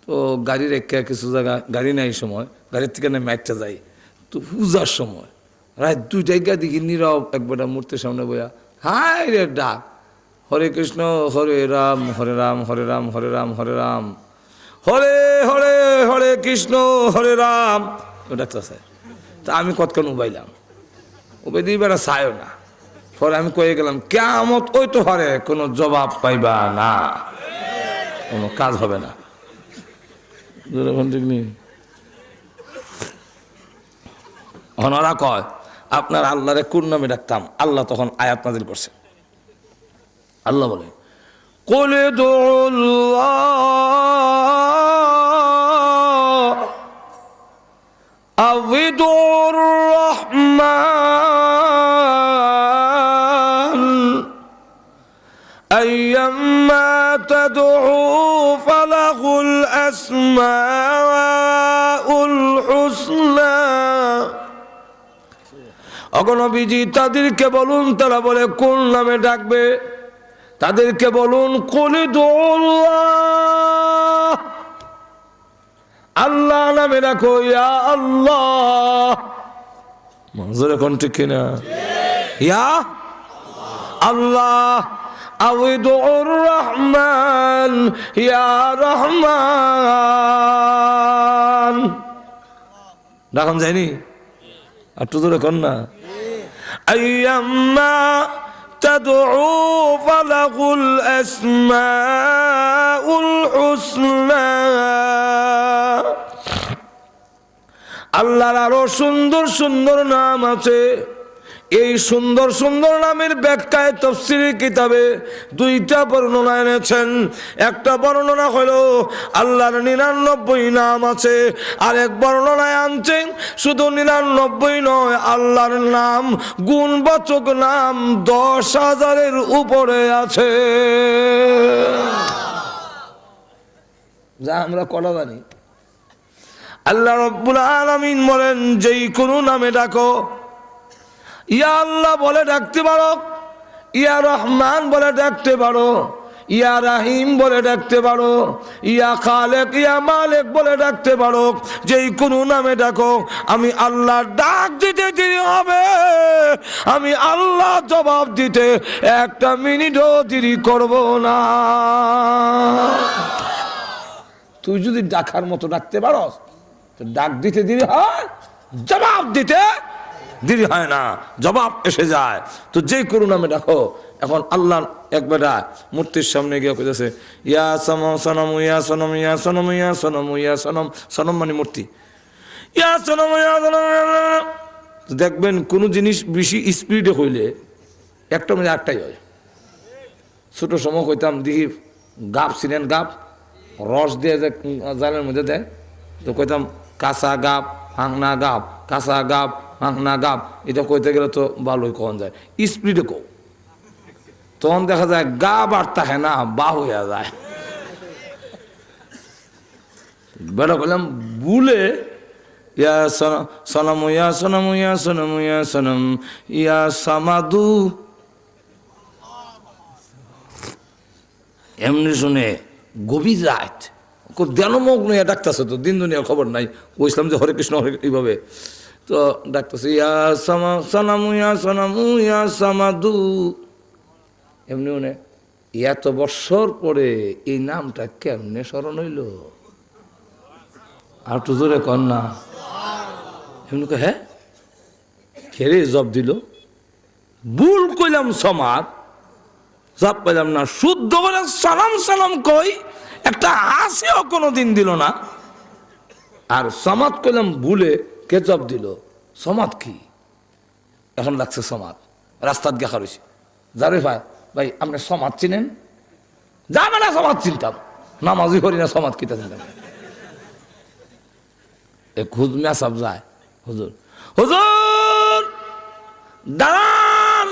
তো গাড়ি রেখে কিছু জায়গা গাড়ি নাই সময়, গাড়ির থেকে নেমে একটা যাই, তো পূজার সময় রাত 2টায় গিয়ে দেখি নীরব একবারটা মূর্তির সামনে বইয়া হাই রে ডাক, হরে কৃষ্ণ হরে রাম হরে রাম হরে রাম হরে রাম হরে রাম হরে হরে হরে কৃষ্ণ হরে রাম। ওটা তো আছে। তা আমি কতক্ষণ উবাইলাম, উবাই দিয়ে বেড়া চায়ও না। পরে আমি কয়ে গেলাম কিয়ামত ওই তো হারে কোনো জবাব পাইবা না, কোনো কাজ হবে না। ঠিক নেই। ওনারা কয় আপনার আল্লাহরে কোন নামে ডাকতাম? আল্লাহ তখন আয়াত নাজিল করছে। আল্লাহ বলে কুল দুল্লাহ আবিদুর রহমান আইয়াম্মা তাদউ ফালাহুল আসমাউল হুসনা। অগণবীজি তাদেরকে বলুন, তারা বলে কোন নামে ডাকবে? তাদেরকে বলুন কুল দুল্লাহ, আল্লাহ নামে ডাকো, ইয়া আল্লাহ। মঞ্জুরে কোন ঠিক কিনা? ইয়া আল্লাহ। আউদুর রহমান, ইয়া রহমান। ডাকুন যায়নি? আর তো জোরে কর না। আইয়াম্মা তাদউ ফালাহুল আসমাউল হুসনা। আল্লাহর আরো সুন্দর সুন্দর নাম আছে। এই সুন্দর সুন্দর নামের ব্যাখ্যায় তাফসীরের কিতাবে দুইটা বর্ণনা এনেছেন। একটা বর্ণনা হলো আল্লাহর 99 নাম আছে, আর এক বর্ণনায় আনছেন শুধু 99 নয়, আল্লাহর নাম গুণবাচক নাম 10,000-এর উপরে আছে। যা আমরা কলা জানি। আল্লাহ রাব্বুল আলামিন বলেন যেই কোনো নামে ডাকো, ইয়া আল্লাহ বলে ডাকতে পারো, ইয়া রহমান বলে ডাকতে পারো, ইয়া রাহিম বলে ডাকতে পারো, ইয়া খালেক ইয়া মালিক বলে ডাকতে পারো। যেই কোনো নামে ডাকো, আমি আল্লাহ ডাক দিতে দেরি হবে, আমি আল্লাহ জবাব দিতে একটা মিনিটও দেরি করব না। তুই যদি ডাকার মতো ডাকতে পারস তো ডাক দিতে দেরি হয়, জবাব দিতে দেরি হয় না, জবাব এসে যায়। তো যে কোনো নামে ডাকো। এখন আল্লাহ এক বেটা মূর্তির সামনে গিয়ে কইতেছে ইয়া সনম ইয়া সনম ইয়া সনম ইয়া সনম ইয়া সনম। সনম মানে মূর্তি। ইয়া সনম ইয়া সনম। দেখবেন কোনো জিনিস বেশি স্পিডে হইলে একটা মানে একটাই হয়। ছোট সময় কইতাম দেখি গাপ ছিলেন, গাপ রস দিয়ে যে জালের মধ্যে দেয়, তো কইতাম কাঁচা গাপ হাংনা গাপ, কাঁচা গাপ হাংনা গাপ। এটা কইতে গেলে তো ভালোই কখন যায়, স্পিডে কো। তখন দেখা যায় গা বাড়তা হ্যাঁ না বা হইয়া যায়। বেটা বললাম বুলে ইয়া সনম ইয়া সনম ইয়া সনম ইয়া সনম ইয়া সামাদু। এমনি শুনে গভীর রাত খুব ধ্যানমগ্ন ইয়া ডাকতেছে, তো দিন দুনিয়ার খবর নাই। বলছিলাম যে হরে কৃষ্ণ হরে এইভাবে তো ডাকতেছে ইয়া সনামু ইয়া সনামু ইয়া সামাদু। এমনি মনে এত বৎসর পরে এই নামটা কেমনে স্মরণ হইল? আর তো জোরে কর না। এমনি হ্যাঁ খেরে জব দিল, ভুল কইলাম সমাদ, জব পাইলাম না, শুদ্ধ করে সালাম সালাম কই একটা হাসিও কোনোদিন দিল না। আর সমাদ কইলাম ভুলে কে জব দিল। সমাদ কি এখন লাগছে? সমাদ রাস্তার দেখা রয়েছে, যারে ভাই ভাই আপনি সমাদ চিনেন? যাবে না, সমাদ চিনতাম, নামাজি করি না, সমাদ কিতা চিনতাম। এ খুদ মেসাব যায়, হুজুর হুজুর দাঁড়ান,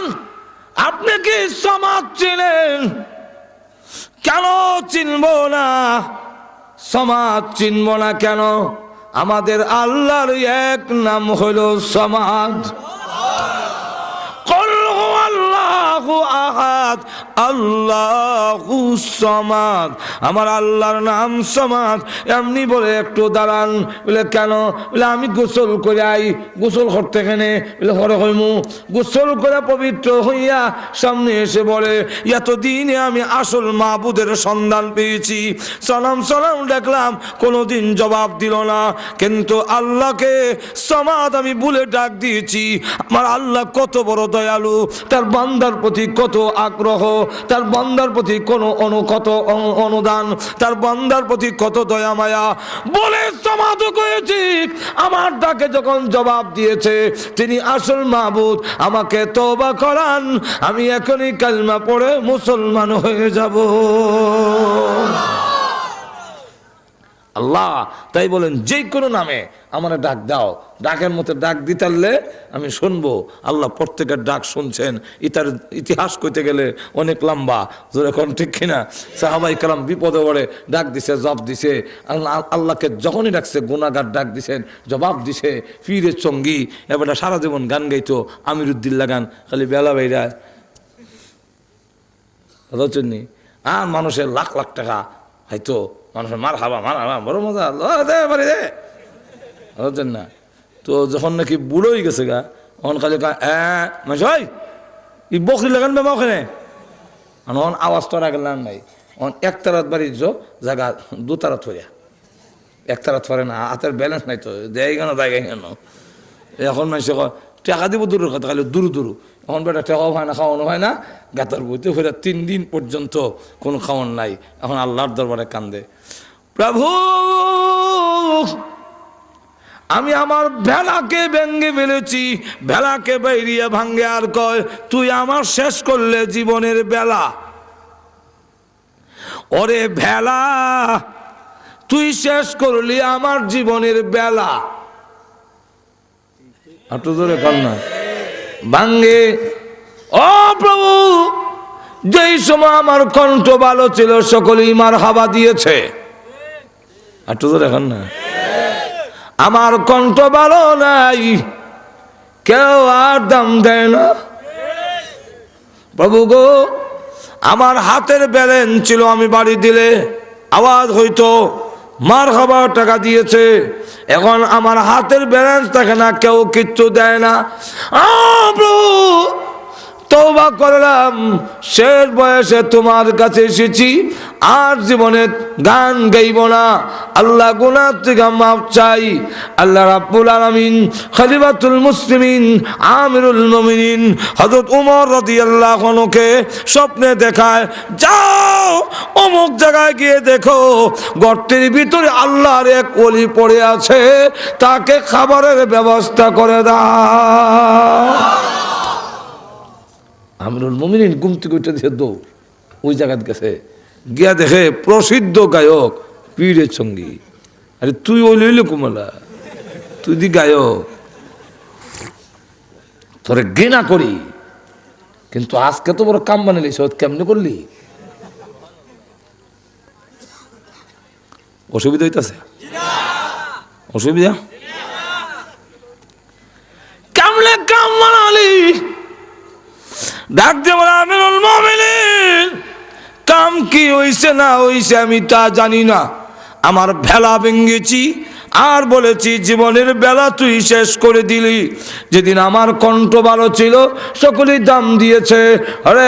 আপনি কি সমাদ চিনেন? কেন চিনব না? সমাদ চিনব না কেন? আমাদের আল্লাহর এক নাম হলো সমাদ। কুল হুয়াল্লাহু আহাদ সামাদ, আল্লাহুস সামাদ। আমার আল্লাহর নাম সামাদ। এমনি বলে একটু দাঁড়ান। বলে কেন? বলে আমি গোসল করে আই। গোসল করতে কেনে? বলে হরে হইমু। গোসল করে পবিত্র হইয়া সামনে এসে বলে এতদিনে আমি আসল মাবুদের সন্ধান পেয়েছি। সালাম সালাম ডাকলাম, কোনোদিন জবাব দিল না। কিন্তু আল্লাহকে সামাদ আমি বলে ডাক দিয়েছি। আমার আল্লাহ কত বড় দয়ালু, তার বান্দার প্রতি কত আগ্রহ, তার বান্দার প্রতি কত অনুদান, তার বান্দার প্রতি কত দয়া মায়া। বলে সামাদও করেছি আমার ডাকে যখন জবাব দিয়েছে তিনি আসল মাবুদ, আমাকে তওবা করান, আমি এখনই কালমা পড়ে মুসলমান হয়ে যাব। আল্লাহ তাই বলেন যে কোনো নামে আমার ডাক দাও, ডাকের মতো ডাক দিতারলে আমি শুনবো। আল্লাহ প্রত্যেকের ডাক শুনছেন। ইতার ইতিহাস কইতে গেলে অনেক লম্বা, যখন ঠিক কিনা। সাহাবাই কালাম বিপদে পড়ে ডাক দিছে, জবাব দিছে। আল্লাহকে যখনই ডাকছে গুনাহগার ডাক দিছেন, জবাব দিছে। পীরের সঙ্গী এবার সারা জীবন গান গাইতো, আমিরুদ্দিল্লা গান, খালি বেলা বাইরায় আর মানুষের লাখ লাখ টাকা হয়তো মানুষের মার হাবা বড় মজা না। তো যখন নাকি বুড়োই গেছে গা, তখন খালি মাই ই বকরি লাগান বেমা ওখানে আওয়াজ তো রাখেন নাই। একতারাত বাড়ির জায়গা দুতারা থরিয়া, একতারাত ফরে না, হাতের ব্যালেন্স নাই তো, দেয় কেন জায়গায় কেন। এখন মানুষ টাকা দিব দূরের কথা, খালি দূর দূর। এখন বেটা টাকাও হয় না, খাওয়ানো হয় না। গাতার বইতে ফেরা 3 দিন পর্যন্ত কোনো খাওয়ান নাই। এখন আল্লাহর দরবারে কান্দে, প্রভু আমি আমার ভেলাকে ভেঙ্গে ফেলেছি। ভেলাকে বাইরিয়া ভাঙ্গে আর কয় তুই আমার শেষ করলে জীবনের বেলা। ওরে ভেলা তুই শেষ করলি আমার জীবনের বেলা। একটু জোরে কান্না ভাঙ্গে। ও প্রভু যেই সময় আমার কণ্ঠ ভালো ছিল সকলেই মার হাবা দিয়েছে। একটু জোরে কান্না। আমার কণ্ঠ ভালো নাই, কেউ আর দাম দেয় না। প্রভু গো আমার হাতের ব্যালেন্স ছিল, আমি বাড়ি দিলে আওয়াজ হইতো, মার খাবার টাকা দিয়েছে। এখন আমার হাতের ব্যালেন্স থাকে না, কেউ কিচ্ছু দেয় না। প্রভু তওবা করলাম, শেষ বয়সে তোমার কাছে এসেছি, আর জীবনে গান গাইব না। আল্লাহ গুনাহ থেকে মাফ চাই। আল্লাহ রাব্বুল আলামিন খলিফাতুল মুসলিমিন আমিরুল মুমিনিন হযরত ওমর রাদিয়াল্লাহু আনহুকে স্বপ্নে দেখায়, যাও অমুক জায়গায় গিয়ে দেখো গর্তের ভিতরে আল্লাহর এক ওলি পড়ে আছে, তাকে খাবারের ব্যবস্থা করে দাও। আমিরুল মুমিনিন গুমতি কইটা দিয়ে দৌড় ওই জায়গায় গেছে, গিয়া দেখে প্রসিদ্ধ গায়ক পীরের সঙ্গী। আরে তুই ওই লইল কুমলা, তুই দি গায়ক, তোরে ঘৃণা করি, কিন্তু আজকে তো বড় কাম বানালি, কেমনে করলি? অসুবিধা হইতেছে? অসুবিধা কেমনে কাম বানালি? ডাক দিয়ে বলে আমিরুল মুমিনিন কাম কি হইছে না হইছে আমি তা জানি না, আমার ভেলা ভেঙ্গেছি আর বলেছি জীবনের বেলা তুই শেষ করে দিলি। যেদিন আমার কণ্ঠ ভালো ছিল সকলেই দাম দিয়েছে। আরে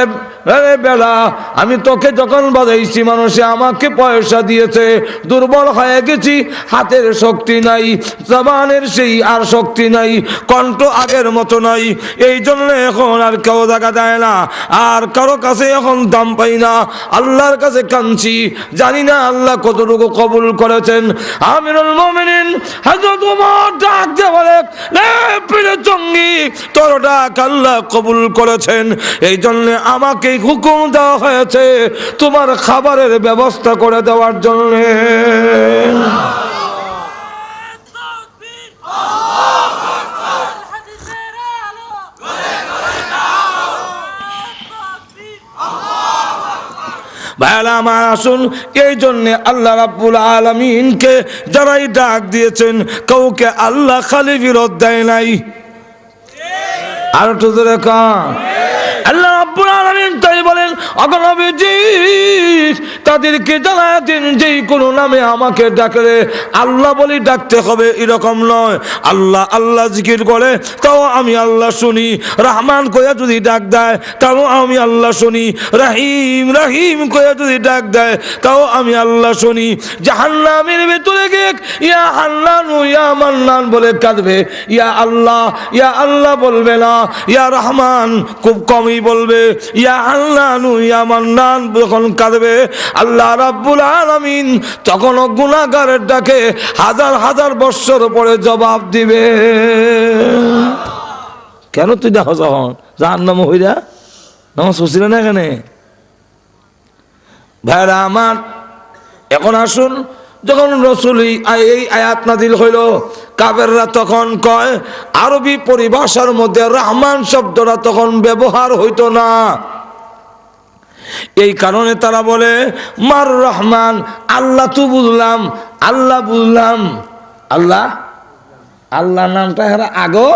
আরে বেলা আমি তোকে যখন বাজাইছি মানুষে আমাকে পয়সা দিয়েছে, দুর্বল হয়ে গেছি, হাতের শক্তি নাই, জবানের সেই আর শক্তি নাই, কণ্ঠ আগের মতো নাই, এই জন্য এখন আর কেউ দেখা দেয় না, আর কারো কাছে এখন দাম পাই না। আল্লাহর কাছে কাঁদছি, জানি না আল্লাহ কতটুকু কবুল করেছেন। আমিরুল মুমিনিন হযরত ওমর ডাক দিয়ে বলে, রে পীরের সঙ্গী তোর ডাক আল্লাহ কবুল করেছেন, এই জন্য আমাকে হুকুম দেওয়া হয়েছে তোমার খাবারের ব্যবস্থা করে দেওয়ার জন্য। ভাইরা আমার আসুন, এই জন্য আল্লাহ রাব্বুল আলামিনকে যারাই ডাক দিয়েছেন কাউকে আল্লাহ খালি ফিরত দেয় নাই। আর তো আল্লাহ রাব্বুল আলামিন তাই বলেন, অগণবীজি তাদেরকে জানায় দিন যেই কোনো নামে আমাকে ডাকলে আল্লাহ বলি ডাকতে হবে এরকম নয়। আল্লাহ আল্লাহ জিকির করে তাও আমি আল্লাহ শুনি, রহমান কইয়া যদি ডাক দেয় তাও আমি আল্লাহ শুনি, রহিম রহিম কইয়া যদি ডাক দেয় তাও আমি আল্লাহ শুনি। জাহান্নামের ভেতরে গিয়ে ইয়া হান্নান ইয়া মান্নান বলে কাঁদবে, ইয়া আল্লাহ বলবে না, ইয়া রহমান খুব কমই বলবে, ইয়া হান্নান ইয়া মান্নান যখন কাঁদবে আল্লাহ রাব্বুল আলামিন তখন গুনাহগারের ডাকে হাজার হাজার বৎসর পরে জবাব দিবে। কেন তুই দেখো যখন জাহান্নাম হইরা নামাজ পড়ছিল না এখানে ভাইরা আমার। এখন আসুন, যখন রাসূল এই আয়াত নাযিল হইল কাফেররা তখন কয় আরবি পরিভাষার মধ্যে রহমান শব্দটা তখন ব্যবহার হইতো না, এই কারণে তারা বলে মার রহমান, আল্লাহ তো বুঝলাম, আল্লাহ বুঝলাম, আল্লাহ আল্লাহ নামটা এরা আগো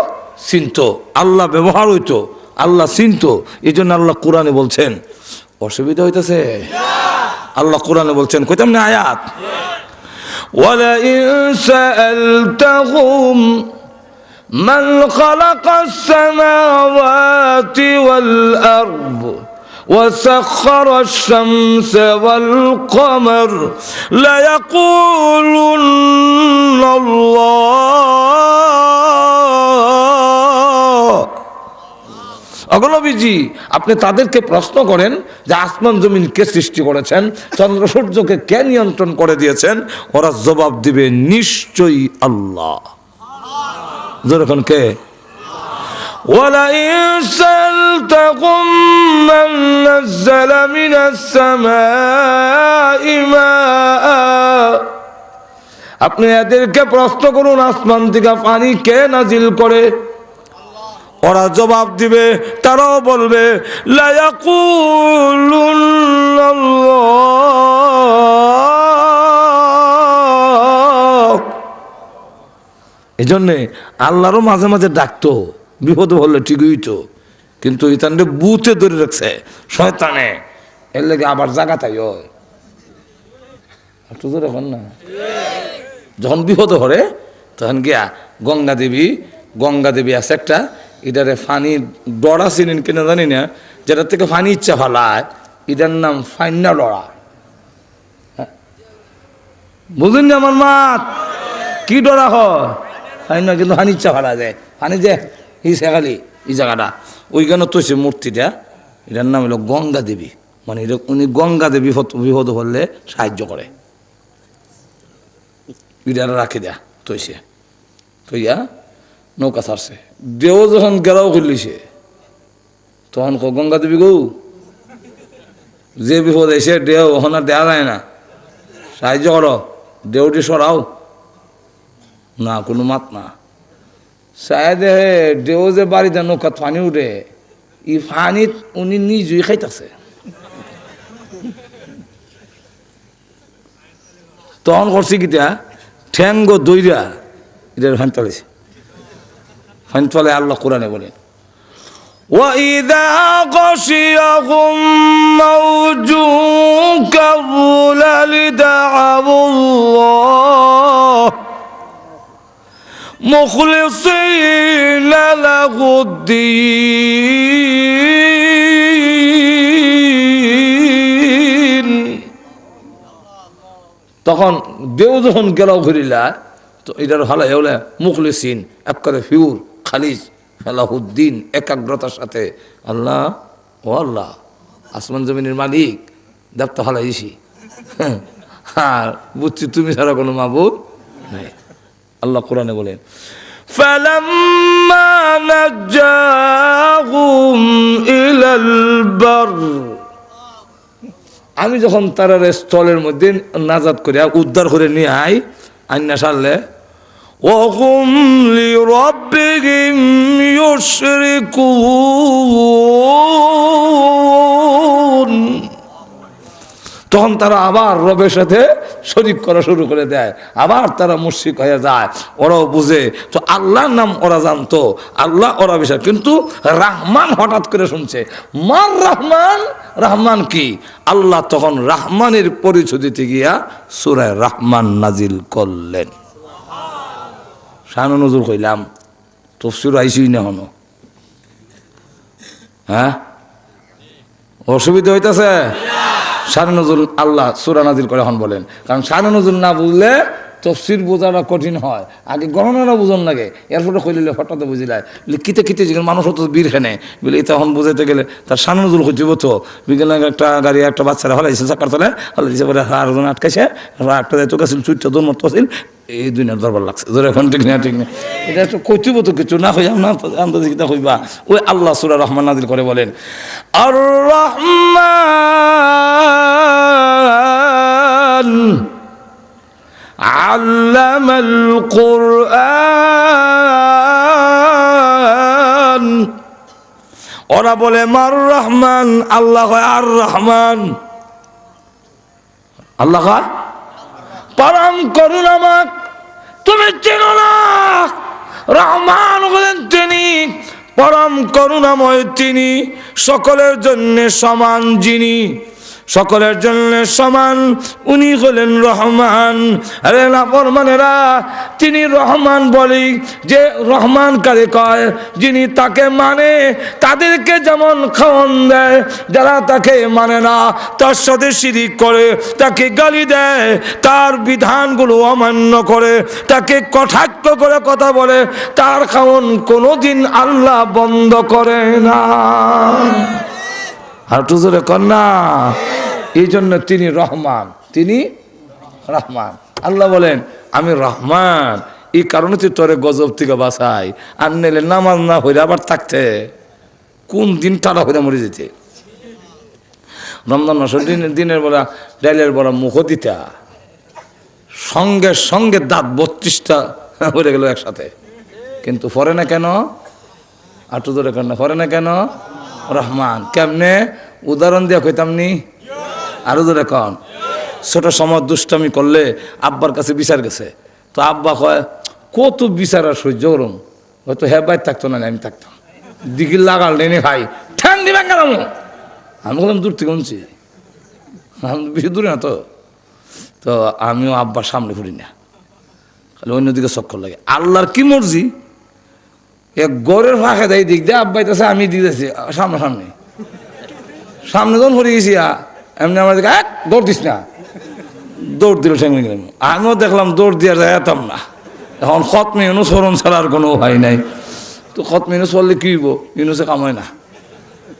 চিনত, আল্লাহ ব্যবহার হইতো, আল্লাহ চিনত, এই জন্য আল্লাহ কোরআনে বলছেন। অসুবিধা হইতেছে? আল্লাহ কোরআনে বলছেন, কইতাম না আয়াত, ওয়ালাইন সাআলতাহুম মান খালাকাস সামাওয়াতি ওয়াল আরদ وسخر الشمس والقمر ليقولن الله। অগণবীজি আপনি তাদেরকে প্রশ্ন করেন যে আসমান জমিন কে সৃষ্টি করেছেন, চন্দ্র সূর্যকে কে নিয়ন্ত্রণ করে দিয়েছেন, ওরা জবাব দিবে নিশ্চয়ই আল্লাহ। যেরকম কে وَلَئِن سَأَلْتَهُم مَّن نَّزَّلَ مِنَ السَّمَاءِ مَاءً, আপনি এদেরকে প্রশ্ন করুন আসমান থেকে পানি কে নাজিল করে, ওরা জবাব দিবে, তারাও বলবে লা ইয়াকুলুন্না আল্লাহ। এজন্য আল্লাহরও মাঝে মাঝে ডাকতো, বিপদ হলে ঠিকই তো, কিন্তু ইতানরে বুথে ধরে রাখছে শয়তানে, এর লেগে আবার জায়গা তাই হয় এখন না। যখন বিপদ হরে তখন গিয়া গঙ্গা দেবী আছে একটা, এটারে ফানি ডরা চিনেন কিনা জানি না, যেটার থেকে ফানি ইচ্ছা ফালায়, এটার নাম ফাইন্না ডরা, বুঝলেন না আমার মাত? কি ডরা হয় ফাইন্না, কিন্তু ফানি ইচ্ছা ফালা যায়, ফানি যে এই শেখালি এই জায়গাটা ওইখানে তৈছে মূর্তিটা, এটার নাম হলো গঙ্গা দেবী, মানে উনি গঙ্গা দেবী বিপদ হলে সাহায্য করে, ইটারা রাখে দেয়া তৈছে, তৈয়া নৌকা ছাড়ছে, দেও যখন গেরাও করলিছে তখন গঙ্গা দেবী গৌ যে বিপদ এসে দেও ওখানে আর দেওয়া যায় না, সাহায্য করো, দেউটি সরাও না, কোনো মাত না। সাহেদে দেও যে বাড়িতে নৌকা ফানি উঠে, ই ফানিত উনি নিজেই খাইতেছে, তখন করছে কিতা ঠ্যাঙ্গ দইরা এটার ফান তোলেছে, ফান তোলে আল্লাহ কোরআনে বলেন وَإِذَا غَشِيَهُم مَّوْجٌ كَالظُّلَلِ دَعَوُا اللَّهَ مُخْلِصِينَ لَهُ الدِّينَ। তখন দেও যখন গেলাও ঘুরিলা তো এটার হালাই হলে মুখলিসিন একবারে ফিউর খালিজ লাহুদ্দিন, একাগ্রতার সাথে আল্লাহ ও আল্লাহ আসমান জমিনের মালিক দেবতা হালাইছি, আর বুঝছি তুমি ছাড়া কোনো মাবুদ নাই। আল্লাহ কোরআনে বলেন ফালাম্মা নাজ্জাহুম ইলাল বার, আমি যখন তার স্থলের মধ্যে নাজাত করে উদ্ধার করে নিয়ে আই আইনা সারলে ওহুম লিরাব্বিহিম ইউশরিকুন, তখন তারা আবার রবের সাথে শরীক করা শুরু করে দেয়, আবার তারা মুশরিক হয়ে যায়। ওরাও বুঝে তো আল্লাহর নাম ওরা জানতো, আল্লাহ ওরা বিষয়, কিন্তু রহমান হঠাৎ করে শুনছে। মার রহমান, রহমান কি? আল্লাহ তখন রহমানের পরিচয় দিতে গিয়া সূরা রহমান নাজিল করলেন। শান নজুল কইলাম, তফসির আইসই না হনো, হ্যাঁ অসুবিধা হইতেছে? শান নজুল আল্লাহ সূরা নাজিল করে হন বলেন, কারণ শান নজুল না বুঝলে তফসির বোঝাটা কঠিন হয়, আগে গণনাটা বুঝন লাগে, এরপরে কইলে হঠাৎ বুঝিলায় কিতে কিতে যেখানে মানুষ হতো বীর খেনে বলে এটা এখন বুঝাইতে গেলে তার শান নজুল খুঁজব। তো বিকেলে একটা গাড়ি একটা বাচ্চারা হলাইছে চাকার তলে, হলাইছে পরে আরেকজন আটকাইছে, একটা দায়িত্ব গেছিল চুইটা দোর মতো ছিল, এই দুনিয়ার দরবার লাগছে ধরে এখন ঠিক না ঠিক না, এটা একটু কইব তো কিছু না হইয়া না আন্দাজি কিতা হইবা। ওই আল্লাহ সূরা রহমান নাজিল করে বলেন, আর রহমান আল্লামাল কুরআন। ওরা বলে মার রহমান, আল্লাহ কয় আর রহমান। আল্লাহ কয় পরম করুণাময়, তুমি চেনো না? রহমান বলেন তিনি পরম করুণাময়, তিনি সকলের জন্য সমান, যিনি সকলের জন্য সমান উনি হলেন রহমান। আরে নাফরমানেরা, তিনি রহমান বলি যে রহমান কারে কয়? যিনি তাকে মানে তাদেরকে যেমন খাওয়ান দেয়, যারা তাকে মানে না তার সাথে শিরিক করে, তাকে গালি দেয়, তার বিধানগুলো অমান্য করে, তাকে কটাক্ষ করে কথা বলে, তার খাওয়ান কোনোদিন আল্লাহ বন্ধ করে না। আর তুজরে কন্যা, এই জন্য তিনি রহমান, তিনি রহমান। আল্লাহ বলেন আমি রহমান, এই কারণে তুই তোরে গজব থেকে বাঁচাই, আর নিলে নামাজ না হইলে আবার থাকতে কোন দিন টাড়া হইলে মরে যেতে। রমজান মাসের দিনের বেলা ডাইলের বড় মুখ দিতা, সঙ্গে সঙ্গে দাঁত 32টা হয়ে গেল একসাথে, কিন্তু পরে না কেন? আটু ধরে কেন পরে না কেন? রহমান। কেমনে উদাহরণ দিয়া কইতাম নি? আরো ধরে কন। ছোট সময় দুষ্টামি করলে আব্বার কাছে বিচার গেছে, তো আব্বা কয় কত বিচার আর সহ্য করুন, হয়তো হ্যাঁ বাইর থাকতো না, আমি থাকতাম, দিঘির লাগাল নেই ভাই ঠ্যাং দিবেন কেন? আমি বললাম দূর থেকে শুনছি, আমি বেশি দূরে না তো, তো আমিও আব্বার সামনে ফুরি না, খালি অন্যদিকে চক্কর লাগে। আল্লাহর কি মর্জি, এক গড়ের ফাঁকে দেয় দিক দিয়ে আব্বাইতেছে, আমি দিতেছি সামনে সামনে যখন ফুরে গেছি এমনি আমার দিকে এক দৌড় দিস না, দৌড় দিল ঠেঙে গেলাম। আমিও দেখলাম দৌড় দিয়ে যেতাম না, এখন খতমে ইউনুস হরণ ছাড়ার কোনো উপায় নাই, তো খতমে ইউনুস বললে কী হইব, ইউনুসে কামায় না,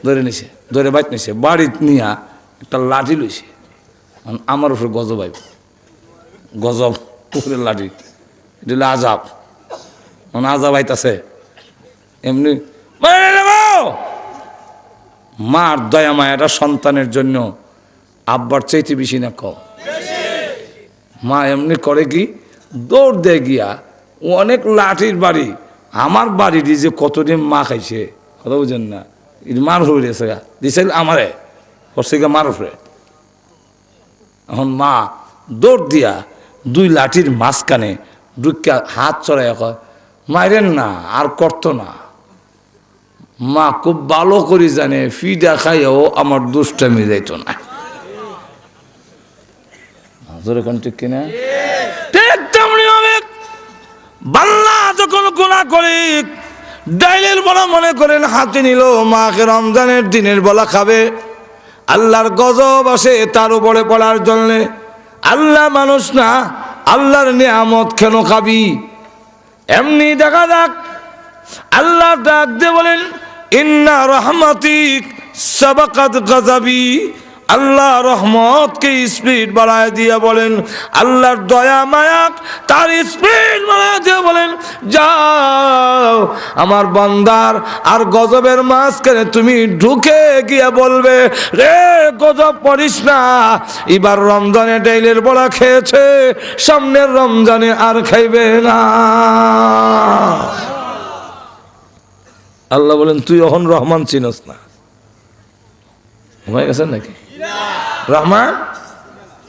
ধরে নিছে, ধরে বাইট নিছে, বাড়িত নিয়া একটা লাঠি লইছে, আমার উপরে গজব আইব, গজব পুকুরের লাঠি, এটা আজাব, মানে আজাব আইতাছে এমনি। মার দয়া মায়াটা সন্তানের জন্য আব্বার চাইতে বেশি না কম? মা এমনি করে কি দৌড় দেয় গিয়া, ও অনেক লাঠির বাড়ি, আমার বাড়িটি যে কতদিন মা খাইছে কথা বুঝেন না, মার হয়ে গেছে দিছিল আমারে করছে গা মার উপরে। এখন মা দৌড় দিয়া দুই লাঠির মাঝখানে ঢুকিয়া হাত চড়াইয়া কয় মাইরেন না, আর করতো না। মা খুব ভালো করে জানে ফিডা খাইয়াও আমার দুষ্টামি যাইতো না, ঠিক কিনা? ঠিক তেমনি হবে বাল্লা যখন গুনাহ করে ডাইলের বলা মনে করেন হাতে নিল, মাকে রমজানের দিনের বেলা খাবে, আল্লাহর গজব আসে তার উপরে পড়ার জন্যে। আল্লাহ মানুষ না, আল্লাহর নিয়ামত কেন খাবি? এমনি দেখা যাক আল্লাহ ডাক দিয়ে বলেন ইন্না রহমাতিক সাবাকাত গাযাবি, আল্লাহ রহমতকে স্পিড বাড়ায় দিয়া বলেন, আল্লাহর দয়া মায়া তার স্পিড বাড়ায় দিয়ে বলেন যাও আমার বান্দার আর গজবের মাঝখানে তুমি ঢুকে গিয়া বলবে রে গজব পড়িস না, এবার রমজানে ডাইলের বড়া খেয়েছে, সামনের রমজানে আর খাইবে না। আল্লাহ বলেন তুই এখন রহমান চিনস না, হয়ে গেছেন নাকি? রহমান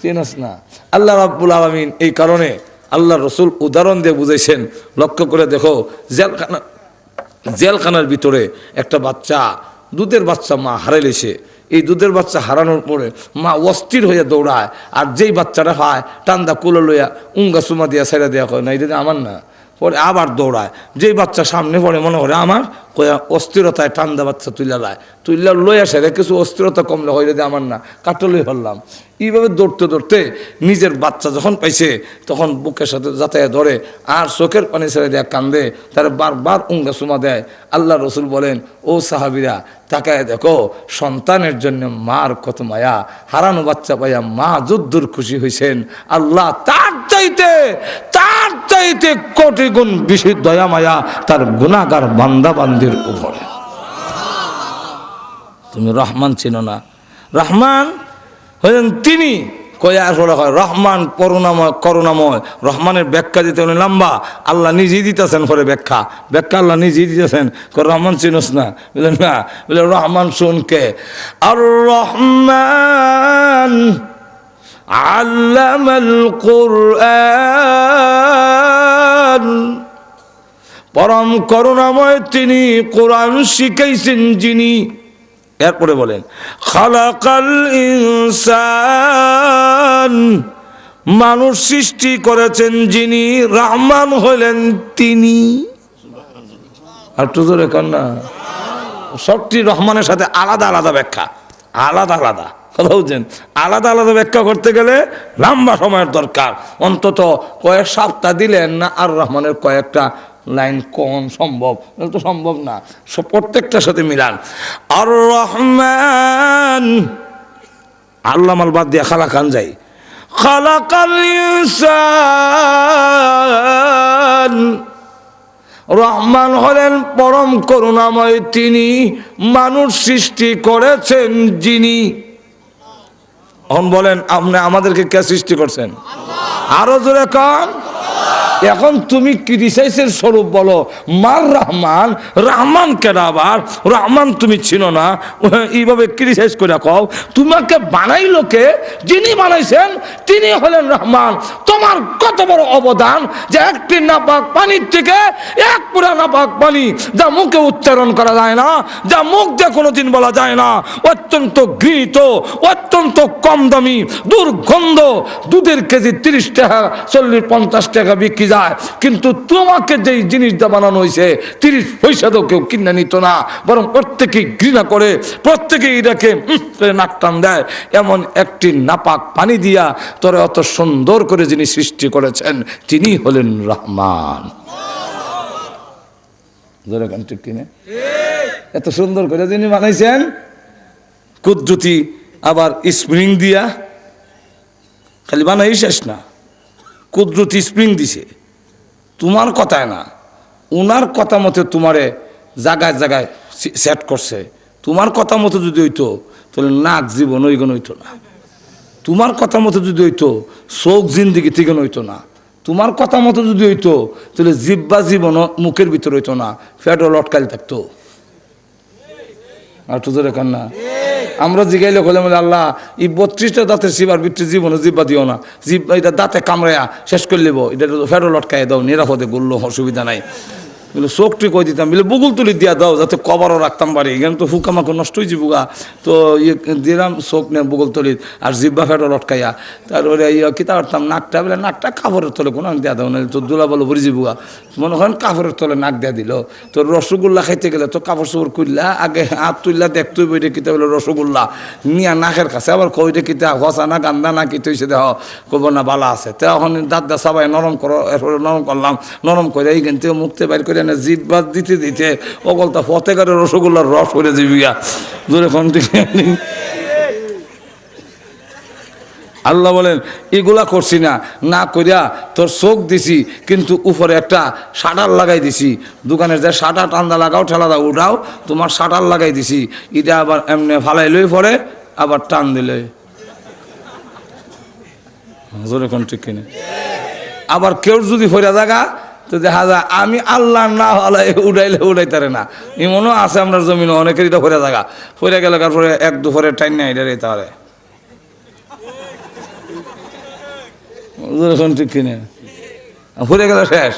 চিনস না। আল্লাহ রাব্বুল আলামিন এই কারণে আল্লাহ রসুল উদাহরণ দিয়ে বুঝাইছেন। লক্ষ্য করে দেখো, জেলখানার ভিতরে একটা বাচ্চা, দুধের বাচ্চা মা হারাইলেছে। এই দুধের বাচ্চা হারানোর পরে মা অস্থির হইয়া দৌড়ায়, আর যেই বাচ্চাটা হয় টান্দা কুলো লইয়া উঙ্গা সুমা দিয়া ছেড়ে দেওয়া হয় না, এটা আমার না। পরে আবার দৌড়ায়, যেই বাচ্চা সামনে পড়ে মনে করে আমার, কয়া অস্থিরতায় টান্দা বাচ্চা তুইলা লায়, তুইলা লইয়া সেরে কিছু অস্থিরতা কমলে হয় যদি আমার না, কাটলই হলাম। এইভাবে দৌড়তে দৌড়তে নিজের বাচ্চা যখন পাইছে তখন বুকের সাথে যাতায়া ধরে আর চোখের পানি ছেড়ে দেয়া কান্দে, তারা বারবার উঙ্গা সুমা দেয়। আল্লাহ রসুল বলেন, ও সাহাবিরা তাকায় দেখো, সন্তানের জন্য মার কত মায়া, হারানো বাচ্চা পাইয়া মা যদ্দুর খুশি হয়েছেন, আল্লাহ তার চাইতে কোটি গুণ বেশি দয়া মায়া তার গুনাহগার বান্দা বান্দির উপরে। তুমি রহমান চিনো না? রহমান হলেন তিনি, কয়া আসলে হয় রহমান করুণাময়। রহমানের ব্যাখ্যা দিতে উনি লম্বা, আল্লাহ নিজেই দিতেছেন পরে ব্যাখ্যা আল্লাহ নিজেই দিতেছেন। রহমান চিনোস না? বললেন না, বলে রহমান শুনকে, আর রহমান আল্লামাল কুরআন, পরম করুণাময় তিনি, কোরআন শিখাইছেন যিনি। এরপরে বলেন, খালাকাল ইনসান, মানুষ সৃষ্টি করেছেন যিনি, রহমান হলেন তিনি। আর তো জোরে কন্যা, সবটি রহমানের সাথে আলাদা আলাদা ব্যাখ্যা, আলাদা আলাদা কথা বুঝছেন। আলাদা আলাদা ব্যাখ্যা করতে গেলে লম্বা সময়ের দরকার, অন্তত কয়েক সপ্তাহ দিলেন না আর রহমানের কয়েকটা লাইন কোন সম্ভব? তো সম্ভব না, প্রত্যেকটার সাথে মিলান। আর রহমান আল্লামাল বাদ দিয়ে খালাকান যাই, খালাকাল ইনসান, রহমান হলেন পরম করুণাময় তিনি, মানুষ সৃষ্টি করেছেন যিনি। এখন বলেন, আপনি আমাদেরকে কে সৃষ্টি করছেন? আরো জোরে কান। এখন তুমি ক্রিটিসাইজের স্বরূপ বলো, মার রহমান, রহমান কেন আবার? রহমান তুমি চিনো না, এইভাবে ক্রিটিসাইজ করে কও। তোমাকে বানাইলো কে? যিনি বানাইছেন তিনি হলেন রহমান। তোমার কত বড় অবদান যে একটি নাপাক পানির থেকে এক পুরা নাপাক পানি, যা মুখে উচ্চারণ করা যায় না, যা মুখ দিয়ে কোনোদিন বলা যায় না, অত্যন্ত ঘৃণিত, অত্যন্ত কম দামি, দুর্গন্ধ, দুধের কেজি 30 টাকা, 40-50 টাকা বিক্রি যায়, কিন্তু তোমাকে যেই জিনিসটা বানানো হয়েছে 30 পয়সা তো কেউ কিনে নিত না, বরং প্রত্যেকেই ঘৃণা করে, প্রত্যেকেই এটাকে নাক টান দেয়। এমন একটি নাপাক পানি দিয়া তোরে অত সুন্দর করে যিনি সৃষ্টি করেছেন তিনি হলেন রহমান। ঠিক কিনে? এত সুন্দর করে যিনি বানাইছেন, কুদরতি আবার স্প্রিং দিয়া, খালি বানাই শেষ না, কুদরতি স্প্রিং দিছে তোমার কথায় না, উনার কথা মতো তোমারে জায়গায় জায়গায় সেট করছে। তোমার কথা মতো যদি হইতো তাহলে নাক জীবন ওইগুলো হইতো না, তোমার কথা মতো যদি হইতো চোখ জিন্দিগি থেকে হইতো না, তোমার কথা মতো যদি হইতো তাহলে জিব্বা জীবন মুখের ভিতর হইতো না, ফ্যাটও লটকাল থাকতো। আর তো ধরে কান্না আমরা জিগাইলে হলে বলে, আল্লাহ এই 32টা দাঁতের শিবার ভিতরে জীবনে জিব্বা দিও না, জিব্বা এটা দাঁতে কামড়াইয়া শেষ করে নেবো, এটা ফেরো লটকাই দাও, নিরাপদে বললো, অসুবিধা নাই। বলে চোখটি কই দিতাম, বলে বুগুল তুলি দিয়া দাও যাতে কবারও রাখতাম পারি, এখানে তো ফুকামাকু নষ্ট হয়েছে বুগা, তো ইয়ে দিলাম চোখ নিয়ে বুগুল তুলি আর জিব্বা ফেরো লটকাইয়া, তারপরে কিতা করতাম নাকটা, বলে নাকটা কাপড়ের তলে কোনো দেওয়া দাও না, তো দুলা বলো বুঝি বুগা, মনে করেন কাপড়ের তলে নাক দেওয়া দিল। তো রসগোল্লা খাইতে গেলে তো কাপড় চোপড় করলা, আগে হাত তুললা দেখতে বইটা কিতা বলে রসগোল্লা নিয়া নাকের কাছে, আবার কইটা কিতা হসা না গান্দা না কিতে হয়েছে দেহ, কব না বালা আছে, তো এখন দাঁত দা সবাই নরম করো, এরপরে নরম করলাম, নরম করে এইখান থেকে মুখতে বাইর করে না জিভ দিতে দিতে অগলতা ফতেকারের রসগোল্লার রস করে দিবিয়া জোরে ফোন থেকে। আল্লাহ বলেন এগুলা করছি না, না করিয়া তোর চোখ দিছি, কিন্তু উপরে একটা শাটার লাগাই দিছি, দোকানের যে শাটার টান্দা লাগাও ঠেলা দাও উঠাও, তোমার শাটার লাগাই দিছি, এটা আবার এমনি ফালাই লই পরে আবার টান দিলে জোরে কোন ঠিক কিনে। আবার কেউ যদি ফেরা জায়গা তো দেখা যায় আমি আল্লাহ না হলে উড়াইলে উড়াইতারে না, এমনও আছে আমরা জমিন অনেকের এটা ফেরা জায়গা, ফেরা গেলে পরে এক দুপুরে টাইম নেই এটা রেতে পারে। এখন ঠিক কিনে ফুরে গেল শেষ,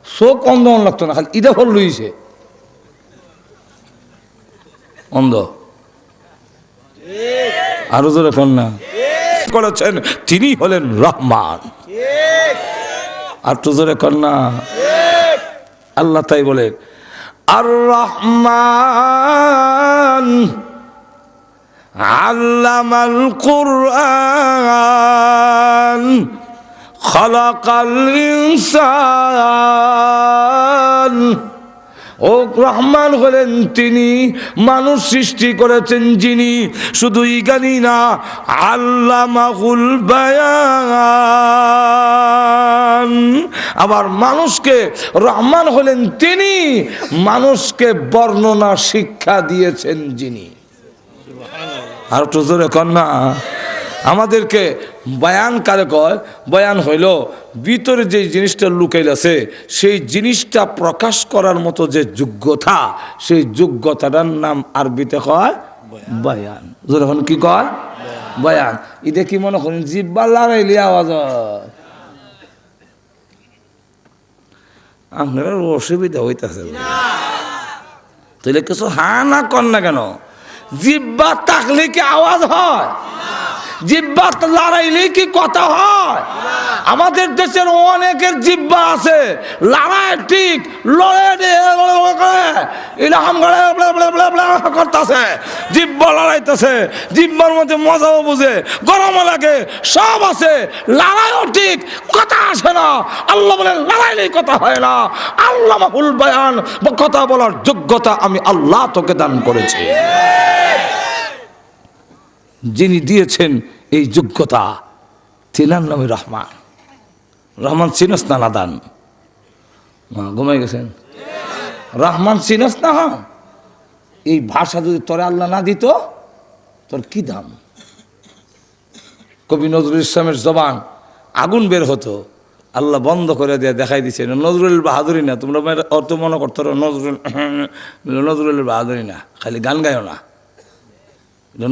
চোখ অন্ধ লাগতো না, খালি ইটা ফল লইছে অন্ধ। আরো জোরে ফোন না করেছেন, তিনি হলেন রহমান। আর তো জোরে কন্যা আল্লাহ তাই বলে আর রহমান আল্লামাল কুরআন খালাকাল ইনসান। ও রহমান হলেন তিনি, মানুষ সৃষ্টি করেছেন যিনি, শুধু ইগানি না, আল্লামাহুল বায়ান। আবার মানুষকে রহমান হলেন তিনি, মানুষকে বর্ণনা শিক্ষা দিয়েছেন যিনি। আর তো জোরে কন্যা আমাদেরকে বয়ান কারে কয়? বয়ান হইল ভিতরে যে জিনিসটা লুকাইল আছে সেই জিনিসটা প্রকাশ করার মতো যে যোগ্যতা, সেই যোগ্যতাটার নাম আরবিতে কয় বয়ান। যখন কি কয়? বয়ান। এটা কি মনে করেন জিব্বা লড়াইলে আওয়াজ হয়? আপনার অসুবিধা হইতেছে তাহলে কিছু হা না কর না কেন? জিব্বা থাকলে কি আওয়াজ হয়? জিব্বা লড়াইলে কি কথা হয়? আমাদের দেশের অনেকের জিব্বা আছে, লড়াই ঠিক করতেছে, জিব্বা লড়াইতেছে, জিব্বার মধ্যে মজাও বুঝে, গরমও লাগে, সব আছে, লড়াইও ঠিক, কথা আসে না। আল্লাহ বলেন লড়াইলেই কথা হয় না। আল্লাহ মাহুল বয়ান, কথা বলার যোগ্যতা আমি আল্লাহ তোকে দান করেছি। যিনি দিয়েছেন এই যোগ্যতা তিনার নামে রহমান। রহমান চিনস না নাদান? ঘুমাই গেছেন? রহমান চিনস না? এই ভাষা যদি তোরে আল্লাহ না দিত তোর কি দাম? কবি নজরুল ইসলামের জবান আগুন বের হতো, আল্লাহ বন্ধ করে দিয়ে দেখাই দিচ্ছে নজরুল বাহাদুরি না। তোমরা অর্থ মনে করতো নজরুলের বাহাদুরি না, খালি গান গায়ও না,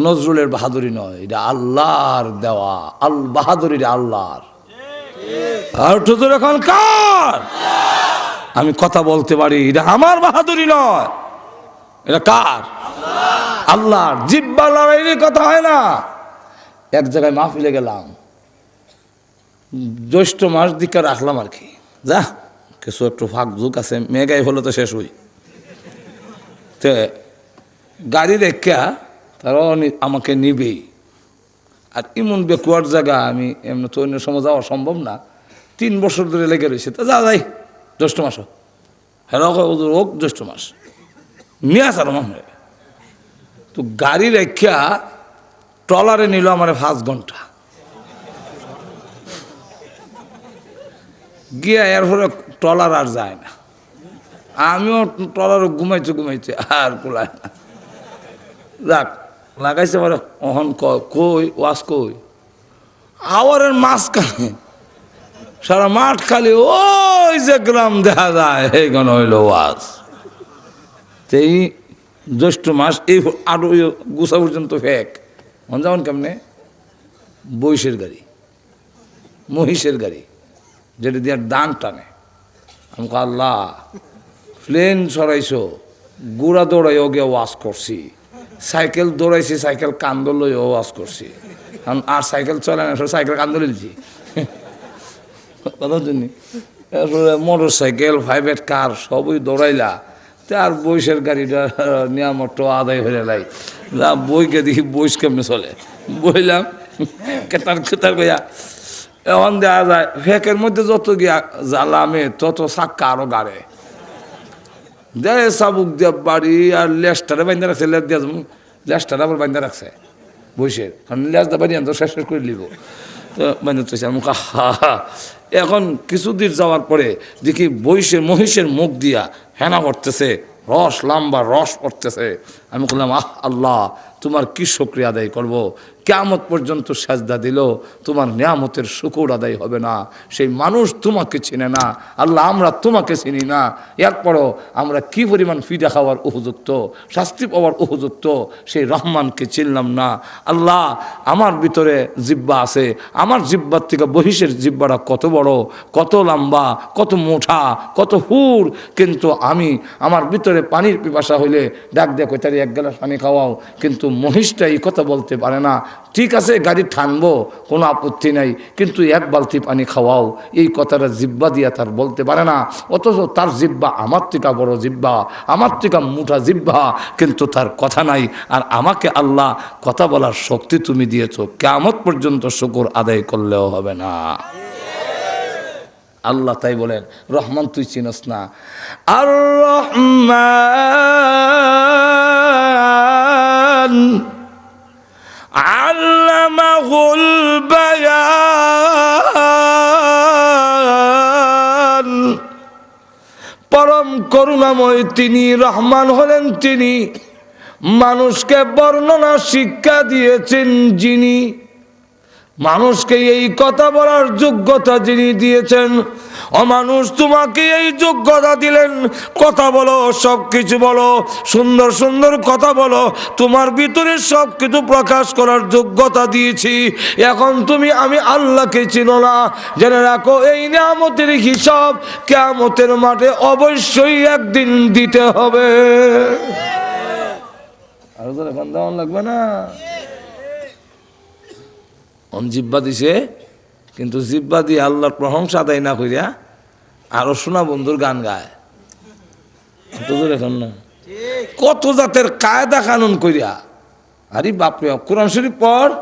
নজরুলের বাহাদুরি নয়, এটা আল্লাহর দেওয়া। আল বাহাদুরি আল্লাহর। আর তোদের এখন কার? আমি কথা বলতে পারি, এটা আমার বাহাদুরি নয়, এটা কার? আল্লাহর। জিব্বা লড়াইলে কথা হয় না। এক জায়গায় মাহফিলে গেলাম, জ্যৈষ্ঠ মাস দিকে রাখলাম আর কি, যা কিছু একটু ফাঁক ঝুঁক আছে, মেঘাই হলো তো শেষ হই। তো গাড়ি রেখা তারাও আমাকে নিবেই। আর এমন বেকুয়ার জায়গা, আমি এমনি তো অন্য সময় যাওয়া সম্ভব না, 3 বছর ধরে লেগে রয়েছে। তা যা যাই জ্যৈষ্ঠ মাস হোক, জ্যৈষ্ঠ মাস নিয়ে আসার মনে। তো গাড়ি রেখা ট্রলারে নিল আমার 5 ঘন্টা গিয়া, এরপরে ট্রলার আর যায় না। আমিও ট্রলারে ঘুমাইছে আর কুলায় না। যাক লাগাইছে পারে অহন কই ওয়াজ কই আওয়ারের মাঝখানে সারা মাঠ খালি ওই যে গ্রাম দেখা যায়, এইখানে হইল ওয়াজ। এই জ্যৈষ্ঠ মাস এই আরো গুছা পর্যন্ত ফেক মন যেমন কেমনে বৈশের গাড়ি, মহিষের গাড়ি, যেটা দিয়ে দান টানে। আমাকে আল্লাহ প্লেন সরাইছো, গুড়া দৌড়াইও গিয়ে ওয়াজ করছি, সাইকেল দৌড়াইছি, সাইকেল কান্দল লইও ওয়াজ করছি। কারণ আর সাইকেল চলে না, সাইকেল কান্দল লিখছি কথা জন্য। মোটর সাইকেল, প্রাইভেট কার সবই দৌড়াইলা, তার বৈশের গাড়িটা নিয়ামত আদায় হয়ে লাই। বইকে দেখি বইস কেমনে চলে, বইলাম কেতার কেতার গিয়া এখন দেওয়া যায়। ফেকের মধ্যে যত গিয়া জ্বালামে তত চাক্কা আরো গাড়ে দেয়, চাবুক দিয়ে বাড়ি আর লেজটারে বান্ধা রাখছে, লেজ দিয়ে লেজটারে আবার বান্ধা রাখছে বৈশের, কারণ লেজটা বাড়ি আনতো শেষ করে নিব। তো বান্ধা তো মুখ এখন কিছুদিন যাওয়ার পরে দেখি বৈশের মহিষের মুখ দিয়া হেনা করতেছে, রস লম্বা রস পড়তেছে। আমি বললাম আল্লাহ তোমার কি শুকরিয়া আদায় করবো, কিয়ামত পর্যন্ত সাজদা দিল তোমার নিয়ামতের শুকর আদায় হবে না। সেই মানুষ তোমাকে চিনে না, আল্লাহ আমরা তোমাকে চিনি না, এরপরও আমরা কি পরিমাণ ফিদা খাওয়ার উপযুক্ত, শাস্তি পাওয়ার উপযুক্ত সেই রহমানকে চিনলাম না। আল্লাহ আমার ভিতরে জিব্বা আছে, আমার জিব্বার থেকে বহিষের জিব্বাটা কত বড়, কত লম্বা, কত মোটা, কত হুর, কিন্তু আমি আমার ভিতরে পানির পিপাসা হইলে ডাক দিয়ে কই তারি এক গ্লাস পানি খাওয়াও, কিন্তু মহিষটা এই কথা বলতে পারে না। ঠিক আছে গাড়ি ঠানবো, কোনো আপত্তি নাই, কিন্তু এক বালতি পানি খাওয়াও, এই কথাটা জিব্বা দিয়া তার বলতে পারে না। অথচ তার জিব্বা আমার থেকে বড় জিব্বা, আমার থেকে মোটা জিব্বা, কিন্তু তার কথা নাই। আর আমাকে আল্লাহ কথা বলার শক্তি তুমি দিয়েছো, কিয়ামত পর্যন্ত শুকর আদায় করলেও হবে না। আল্লাহ তাই বলেন, রহমান তুই চিনস না। আর রহমান আল্লামাহুল বায়ান, পরম করুণাময় তিনি, রহমান হলেন তিনি, মানুষকে বর্ণনা শিক্ষা দিয়েছেন যিনি, মানুষকে এই কথা বলার যোগ্যতা যিনি দিয়েছেন। ও মানুষ, তোমাকে এই যোগ্যতা দিলেন, কথা বলো, সব কিছু বলো, সুন্দর সুন্দর কথা বলো, তোমার ভিতরে সব কিছু প্রকাশ করার যোগ্যতা দিয়েছি। এখন তুমি আমি আল্লাহকে চিনো না, জেনে রাখো এই নিয়ামতের হিসাব কিয়ামতের মাঠে অবশ্যই একদিন দিতে হবে। আর তো এখন দেওয়ান লাগবে না। জিব্বা দিছে, কিন্তু জিব্বা দিয়ে আল্লাহর প্রশংসা আদায় না করিয়া আরো শোনা বন্ধুর গান গায়। এখন না কত জাতের কায়দা কানুন করিয়া, আরে বাপরে, কোরআন শরীফ পড়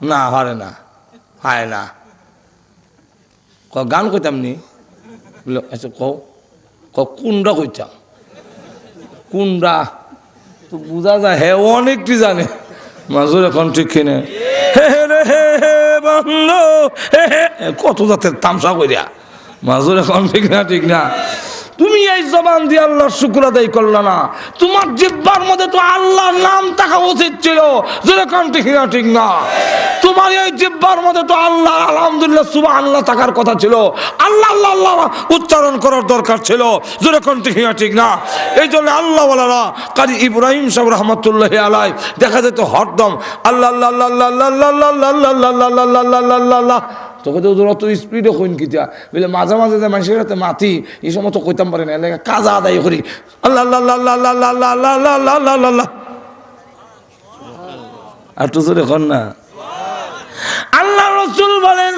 না, হারে না, হায় না, গান কইতাম নি, আচ্ছা কোনটা কইতাম, কোনটা তো বোঝা যায়, হ্যাঁ অনেকটি জানে মাজুর এখন ঠিক কিনে কত জাতের তামসা করিয়া মাজুর এখন ঠিক না, ঠিক না। তুমি এই জবান দিয়ে আল্লাহর শুকর আদায় করলা না, তোমার জিহ্বার মধ্যে তো আল্লাহর নাম থাকা উচিত ছিল, যেরকম ঠিক না, ঠিক না। তোমার এই জিহ্বার মধ্যে তো আল্লাহ আলহামদুলিল্লাহ সুবহানাল্লাহ থাকার কথা ছিল, আল্লাহ আল্লাহ আল্লাহ উচ্চারণ করার দরকার ছিল, যেরকম ঠিক না, ঠিক না। এই জন্য আল্লাহ ওয়ালারা কাজী ইব্রাহিম সাহেব রহমতুল্লাহি আলাইহি দেখা যেত হরদম আল্লাহ আল্লাহ আল্লাহ আল্লাহ আল্লাহ আল্লাহ আল্লাহ আল্লাহ আল্লাহ আল্লাহ, তোকে তো অত স্পিডে কইন কিতা বলে, মাঝে মাঝে যে মানুষের হাতে মাতি এই সময় তো কইতাম পারে না, এলাকা কাজা আদায় করি আল্লাহ আল্লাহ আল্লাহ আল্লাহ আল্লাহ আল্লাহ আল্লাহ আল্লাহ আল্লাহ আল্লাহ। আর তো এখন না, আল্লাহ রাসূল বলেন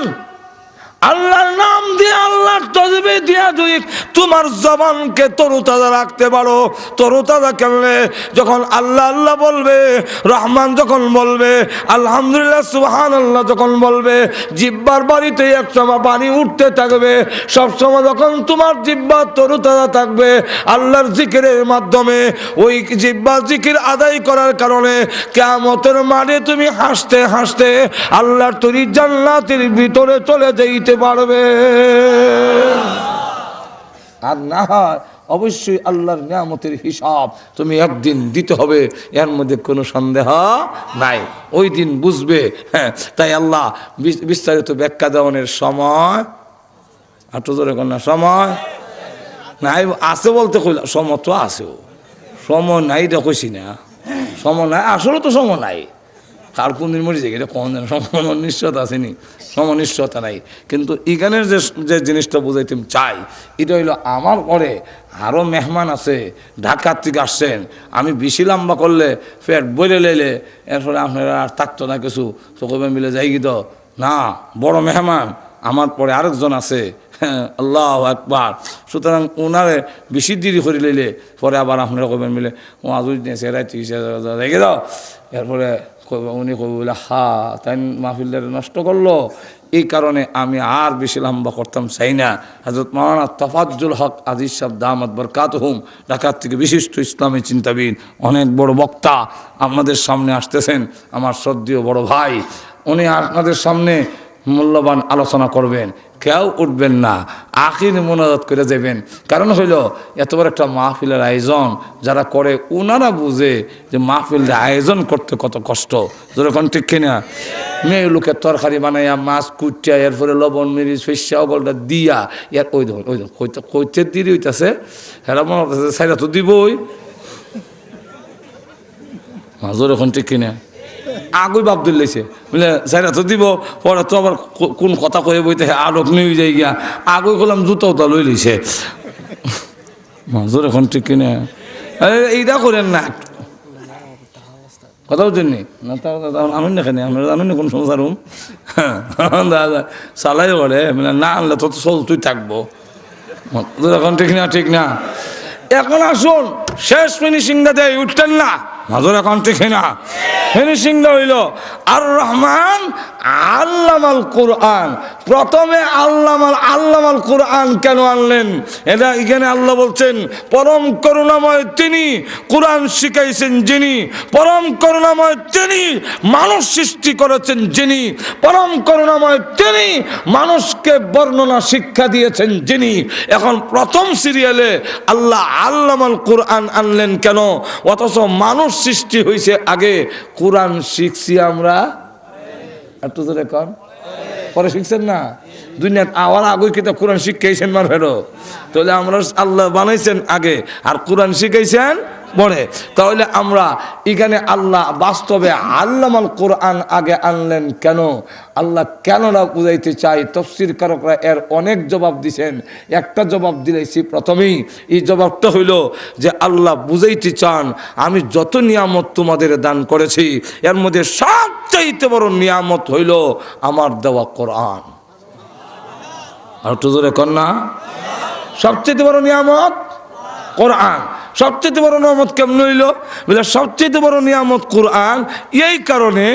আল্লাহর নাম দিয়ে আল্লাহর তাসবিহ দিয়া যদি তোমার জবানকে তরুতাজা রাখতে পারো, তরুতাজা কেমনে, যখন আল্লাহ আল্লাহ বলবে, রহমান যখন বলবে, আলহামদুলিল্লাহ সুবহানাল্লাহ যখন বলবে, জিহ্বার বাড়িতে একসময় পানি উঠতে থাকবে। সবসময় যখন তোমার জিহ্বা তরুতাজা থাকবে আল্লাহর জিকিরের মাধ্যমে, ওই জিহ্বা জিকির আদায় করার কারণে কিয়ামতের মাঠে তুমি হাসতে হাসতে আল্লাহর তৈরি জান্নাতের ভিতরে চলে যাইতে পারবে। আর না হয় অবশ্যই আল্লাহর নিয়ামতের হিসাব তুমি একদিন দিতে হবে, এর মধ্যে কোনো সন্দেহ নাই, ওই দিন বুঝবে। হ্যাঁ, তাই আল্লাহ বিস্তারিত ব্যাখ্যা দেওয়ার সময় আটো জোরে কন্যা সময় নাই আছে বলতে কইলা, সময় তো আছেও, সময় নাই এটা কইছি না, সময় নাই, আসলে তো সময় নাই, কার কোন দিন মরে যায় এটা কোন দিন সময় নিশ্চয়তা আসেনি, সময় নিশ্চয়তা নাই। কিন্তু এখানের যে জিনিসটা বুঝাইতে চাই, এটা হইলো আমার পরে আরও মেহমান আছে, ঢাকার থেকে আসছেন, আমি বেশি লম্বা করলে ফের বলে লেলে এরপরে আপনারা আর থাকতো না কিছু, তো কবে মিলে যাই কি তো না, বড় মেহমান আমার পরে আরেকজন আছে, আল্লাহু আকবার। সুতরাং ওনারে বেশি দেরি করে লইলে পরে আবার আপনারা কবেন মিলে ও আজুই রেখে দাও, এরপরে উনি কবে বলে হা তাই মাহফিলদের নষ্ট করলো। এই কারণে আমি আর বেশি লম্বা করতাম চাই না। হযরত মাওলানা তফাজ্জুল হক আজিজ সাহেব দামাত বরকাতুহুম ঢাকার থেকে বিশিষ্ট ইসলামী চিন্তাবিদ, অনেক বড় বক্তা আপনাদের সামনে আসতেছেন, আমার শ্রদ্ধেয় বড় ভাই, উনি আপনাদের সামনে মূল্যবান আলোচনা করবেন, কেউ উঠবেন না, আখির মোনাজাত করে যাবেন। কারণ হইল এত বড় একটা মাহফিলের আয়োজন যারা করে ওনারা বুঝে যে মাহফিলের আয়োজন করতে কত কষ্ট। যেরকম ঠিক কিনা? মেয়ে লোকের তরকারি বানাইয়া মাছ কুটিয়া এরপরে লবণ মিরিচ ফেসা ওগলটা দিয়া ইয়ার ওই দেখুন কইতে দিদি হইতেছে হেরা মনে হচ্ছে সাইরা তো দিবই মাজর এখন ঠিক কিনা আগুই বাপ দিল্লাইছে বুঝলে সাইরা তো দিব পরে তো আবার কোন কথা কয়ে বইতে আলোক নিয়ে যাই গিয়া আগুই করলাম জুতাও তা লই লইছে মাজর এখন ঠিক কিনা এইটা করেন না কথা বুঝছেন না আনুন না কেন আমরা জানুন না কোন সংসার হুম দাদা চালাই করে মানে না আনলে তো চলতেই থাকবো এখন ঠিক না ঠিক না এখন আসুন শেষ ফিনিশিংটা দেয় উঠতেন না মাজর এখন ঠিক না ফিনিশিংটা হইল আর রহমান আল্লামাল কোরআন প্রথমে আল্লামাল কোরআন কেন আনলেন এটা এখানে আল্লাহ বলছেন পরম করুণাময় তিনি কোরআন শিখাইছেন যিনি পরম করুণাময় তিনি মানুষ সৃষ্টি করেছেন যিনি পরম করুণাময় তিনি মানুষকে বর্ণনা শিক্ষা দিয়েছেন যিনি এখন প্রথম সিরিয়ালে আল্লাহ আল্লামাল কোরআন আনলেন কেন অথচ মানুষ সৃষ্টি হয়েছে আগে কোরআন শিখছি আমরা একটু ধরে কন পরে শিখছেন না দুনিয়াত আওয়ার আগে কিন্তু কোরআন শিখাইছেন মার ফেরো তাহলে আমরা আল্লাহ বানাইছেন আগে আর কোরআন শিখাইছেন পরে তাহলে আমরা এখানে আল্লাহ বাস্তবে আল্লামাল কোরআন আগে আনলেন কেন আল্লাহ কেননা বুঝাইতে চাই তফসির কারকরা এর অনেক জবাব দিছেন একটা জবাব দিলেছি প্রথমেই এই জবাবটা হইল যে আল্লাহ বুঝাইতে চান আমি যত নিয়ামত তোমাদের দান করেছি এর মধ্যে সবচাইতে বড় নিয়ামত হইল আমার দেওয়া কোরআন আর তো জোরে কর না সবচেয়ে বড় নিয়ামত কোরআন সবচেয়ে বড় নিয়ামত কেমন হইল বলে সবচেয়ে বড় নিয়ামত কোরআন এই কারণে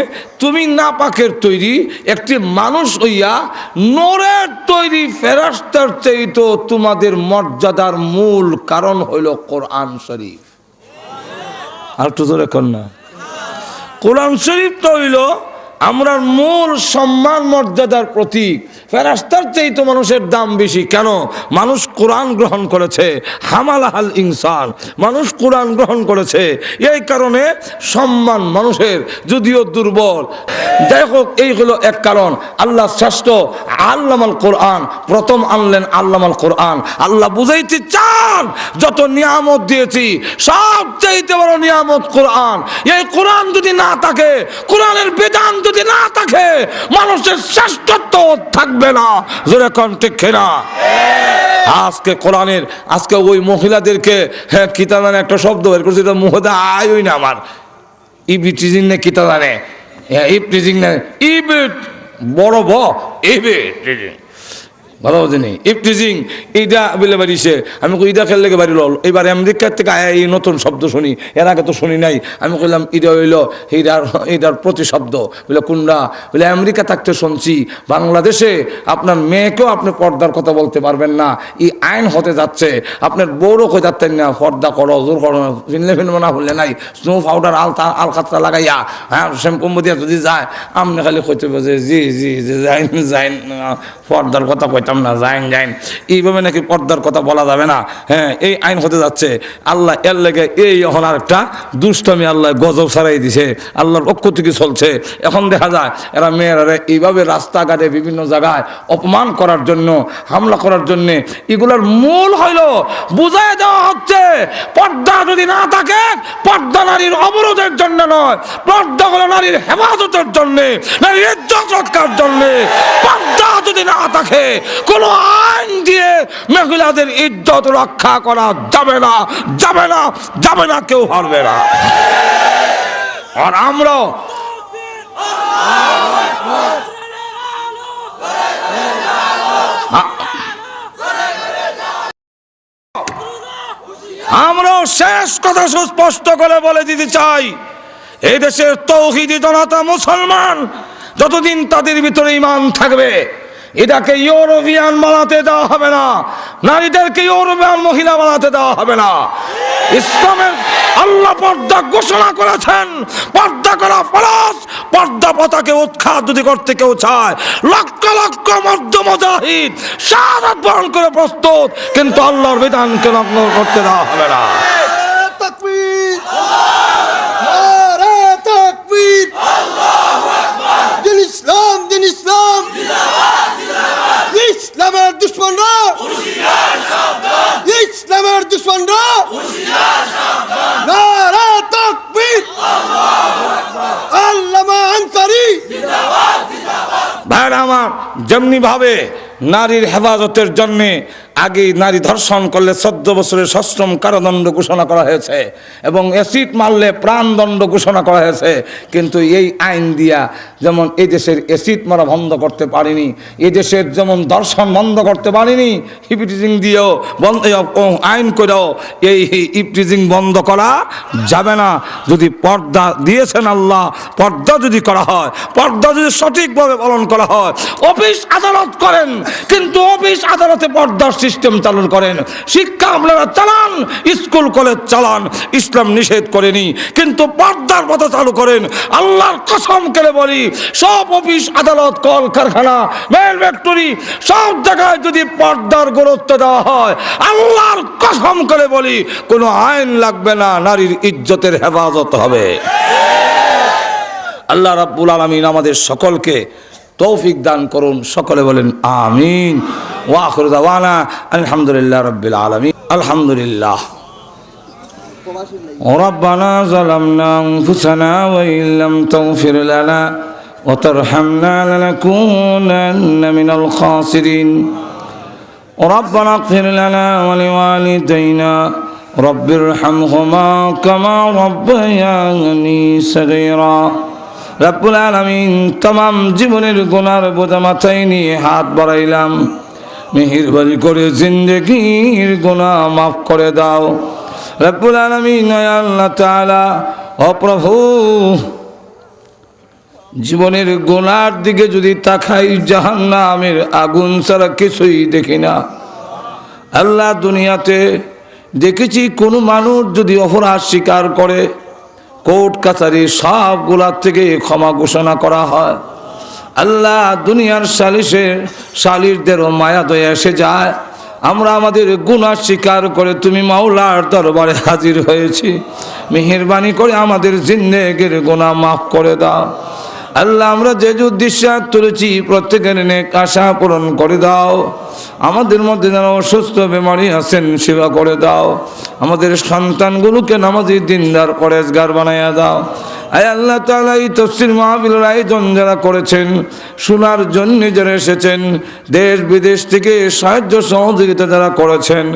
তুমি নাপাকের তৈরি একটি মানুষ হইয়া নূরের তৈরি ফেরেশতার চাইতো তোমাদের মর্যাদার মূল কারণ হইল কোরআন শরীফ আর তো জোরে কর না কোরআন শরীফ তো হইল আমরার মূল সম্মান মর্যাদার প্রতীক ফেরেশতার চাইতে মানুষের দাম বেশি কেন মানুষ কোরআন গ্রহণ করেছে হামালাহাল ইনসান মানুষ কোরআন গ্রহণ করেছে এই কারণে সম্মান মানুষের যদিও দুর্বল যাই হোক এই হলো এক কারণ আল্লাহ শ্রেষ্ঠ আল্লামাল কোরআন প্রথম আনলেন আল্লামাল কোরআন আল্লাহ বুঝাইতে চান যত নিয়ামত দিয়েছি সবচাইতে বড় নিয়ামত কোরআন এই কোরআন যদি না থাকে কোরআনের বিধান যদি না থাকে মানুষের শ্রেষ্ঠত্ব থাকবে না জোরে কোন ঠিক না আজকে কোরআনের আজকে ওই মহিলাদেরকে হ্যাঁ কিতাবানে একটা শব্দ বের করছে এটা মুখে আয় না আমার ইবিটিজিং না কিতাবানে ইবটিজিং না ইবিট বড় ব ইবিটিজিং ভালো জানি ইফটিজিং এইটা বলে বাড়িছে আমি কই ইটা খেললে বাড়ি লল এবার আমেরিকার থেকে আয়া এই নতুন শব্দ শুনি এর আগে তো শুনি নাই আমি কইলাম ইটা হইল এইটার প্রতিশব্দ বলে কোনটা বলে আমেরিকা থাকতে শুনছি বাংলাদেশে আপনার মেয়েকেও আপনি পর্দার কথা বলতে পারবেন না এই আইন হতে যাচ্ছে আপনার বউরও কই যাচ্ছেন না পর্দা করো জোর করো ফিনলে ফিনবো না বললে নাই স্নো পাউডার আলখাতরা লাগাইয়া হ্যাঁ শ্যাম্পু দিয়া যদি যায় আপনি খালি কইতে যে জি জি যাই পর্দার কথা কইতাম না যাইন এইভাবে নাকি পর্দার কথা বলা যাবে না হ্যাঁ এই আইন হতে যাচ্ছে আল্লাহ এর লেগে এই এখন আর একটা দুষ্টামি আল্লাহ গজব ছাড়াই দিছে আল্লাহর পক্ষ থেকে চলছে এখন দেখা যায় এরা মেয়েরা এইভাবে রাস্তাঘাটে বিভিন্ন জায়গায় অপমান করার জন্য হামলা করার জন্য এগুলোর মূল হইল বুঝাই দেওয়া হচ্ছে পর্দা যদি না থাকে পর্দা নারীর অবরোধের জন্য নয় পর্দা হলো নারীর হেফাজতের জন্য নারীর ইজ্জত রক্ষার জন্য পর্দা যদি না থাকে কোন আইন দিয়ে মহিলাদের ইজ্জত রক্ষা করা যাবে না যাবে না যাবে না কেউ পারবে না আর আমরাও শেষ কথা সুস্পষ্ট করে বলে দিতে চাই এই দেশের তৌহিদি জনতা মুসলমান যতদিন তাদের ভিতরে ঈমান থাকবে এটাকে ইউরোপিয়ান বানাতে দেওয়া হবে না নারীদেরকে ইউরোপিয়ান মহিলা বানাতে দেওয়া হবে না ইসলামের আল্লাহ পর্দা ঘোষণা করেছেন পর্দা করা ফরজ পর্দা পতাকে উৎখাত যদি করতে কেউ চায় লক্ষ লক্ষ মধ্য মুজাহিদ শাহাদাত বরণ করে প্রস্তুত, কিন্তু আল্লাহর বিধানকে নগ্ন করতে দেওয়া হবে না। তাকবীর, নারে তাকবীর, দিন ইসলাম, দিন ইসলাম, ইসলামের দুশমনরা, ইসলামের দুশমনরা, নারে তাকবীর, আল্লামা আনসারী। ভাইরা আমার, যেমনি ভাবে নারীর হেফাজতের জন্য আগে নারী ধর্ষণ করলে 14 বছরের সশ্রম কারাদণ্ড ঘোষণা করা হয়েছে এবং অ্যাসিড মারলে প্রাণদণ্ড ঘোষণা করা হয়েছে, কিন্তু এই আইন দিয়া যেমন এই দেশের অ্যাসিড মারা বন্ধ করতে পারিনি, এই দেশের যেমন ধর্ষণ বন্ধ করতে পারিনি, ইপটিজিং দিয়েও আইন করেও এই ইপটিজিং বন্ধ করা যাবে না। যদি পর্দা দিয়েছেন আল্লাহ, পর্দা যদি করা হয়, পর্দা যদি সঠিকভাবে পালন করা হয়, অফিস আদালত করেন কিন্তু অফিস আদালতে পর্দার সিস্টেম চালু করেন, শিক্ষা আপনারা চালান, স্কুল কলেজ চালান, ইসলাম নিষেধ করেনি, কিন্তু পর্দার পথে চালু করেন। আল্লাহর কসম করে বলি, সব অফিস আদালত কল কারখানা মেল ফ্যাক্টরি সব জায়গায় যদি পর্দার গুরুত্ব দেওয়া হয়, আল্লাহর কসম করে বলি কোনো আইন লাগবে না, নারীর ইজ্জতের হেফাজত হবে। আল্লাহ রাব্বুল আলামিন আমাদের সকলকে তৌফিক দান করুন, সকলে বলেন আমিন। ওয়া আখিরু দাওয়ানা আলহামদুলিল্লাহ রাব্বিল আলামিন। আলহামদুলিল্লাহ। রব্বানা যালামনা আনফুসানা ওয়া ইল্লাম তাগফির লানা ওয়া তারহামনা লানাকুনান্না মিনাল খাসিরিন। রব্বানা ইগফির লানা ওয়া লিওয়ালিদাইনা রব্বিরহামহুমা কামা রাব্বায়ানি সগীরা। রব্বুল আলামিন, तमाम জীবনের গুনার বোঝা মাথায় নিয়ে হাত বাড়াইলাম, মেহেরবানি করে জিন্দেগীর গুনাহ মাফ করে দাও। রব্বুল আলামিন, আল্লাহ তাআলা, ও প্রভু, জীবনের গুনার দিকে যদি তাকাই জাহান্নামের আগুন ছাড়া কিছুই দেখি না। আল্লাহ, দুনিয়াতে দেখেছি কোনো মানুষ যদি অপরাধ স্বীকার করে কোর্ট কাছারি সবগুলার থেকে ক্ষমা ঘোষণা করা হয়। আল্লাহ, দুনিয়ার শালিরদেরও মায়া দয়া এসে যায়। আমরা আমাদের গুনাহ স্বীকার করে তুমি মাওলার দরবারে হাজির হয়েছি, মেহেরবানি করে আমাদের জিন্দেগীর গুনাহ মাফ করে দাও। আল্লাহ, আমরা যে উদ্দেশ্য তুলেছি প্রত্যেকের নেক আশা পূরণ করে দাও। আমাদের মধ্যে যারা অসুস্থ বেমারি আছেন সেবা করে দাও। আমাদের সন্তানগুলোকে নামাজি দিনদার পরেজগার বানাইয়া দাও। আয় আল্লাহ তাআলা, এই তাফসীর মাহফিলের আয়োজন যারা করেছেন, শোনার জন্য যারা এসেছেন, দেশ বিদেশ থেকে সাহায্য সহযোগিতা যারা করেছেন,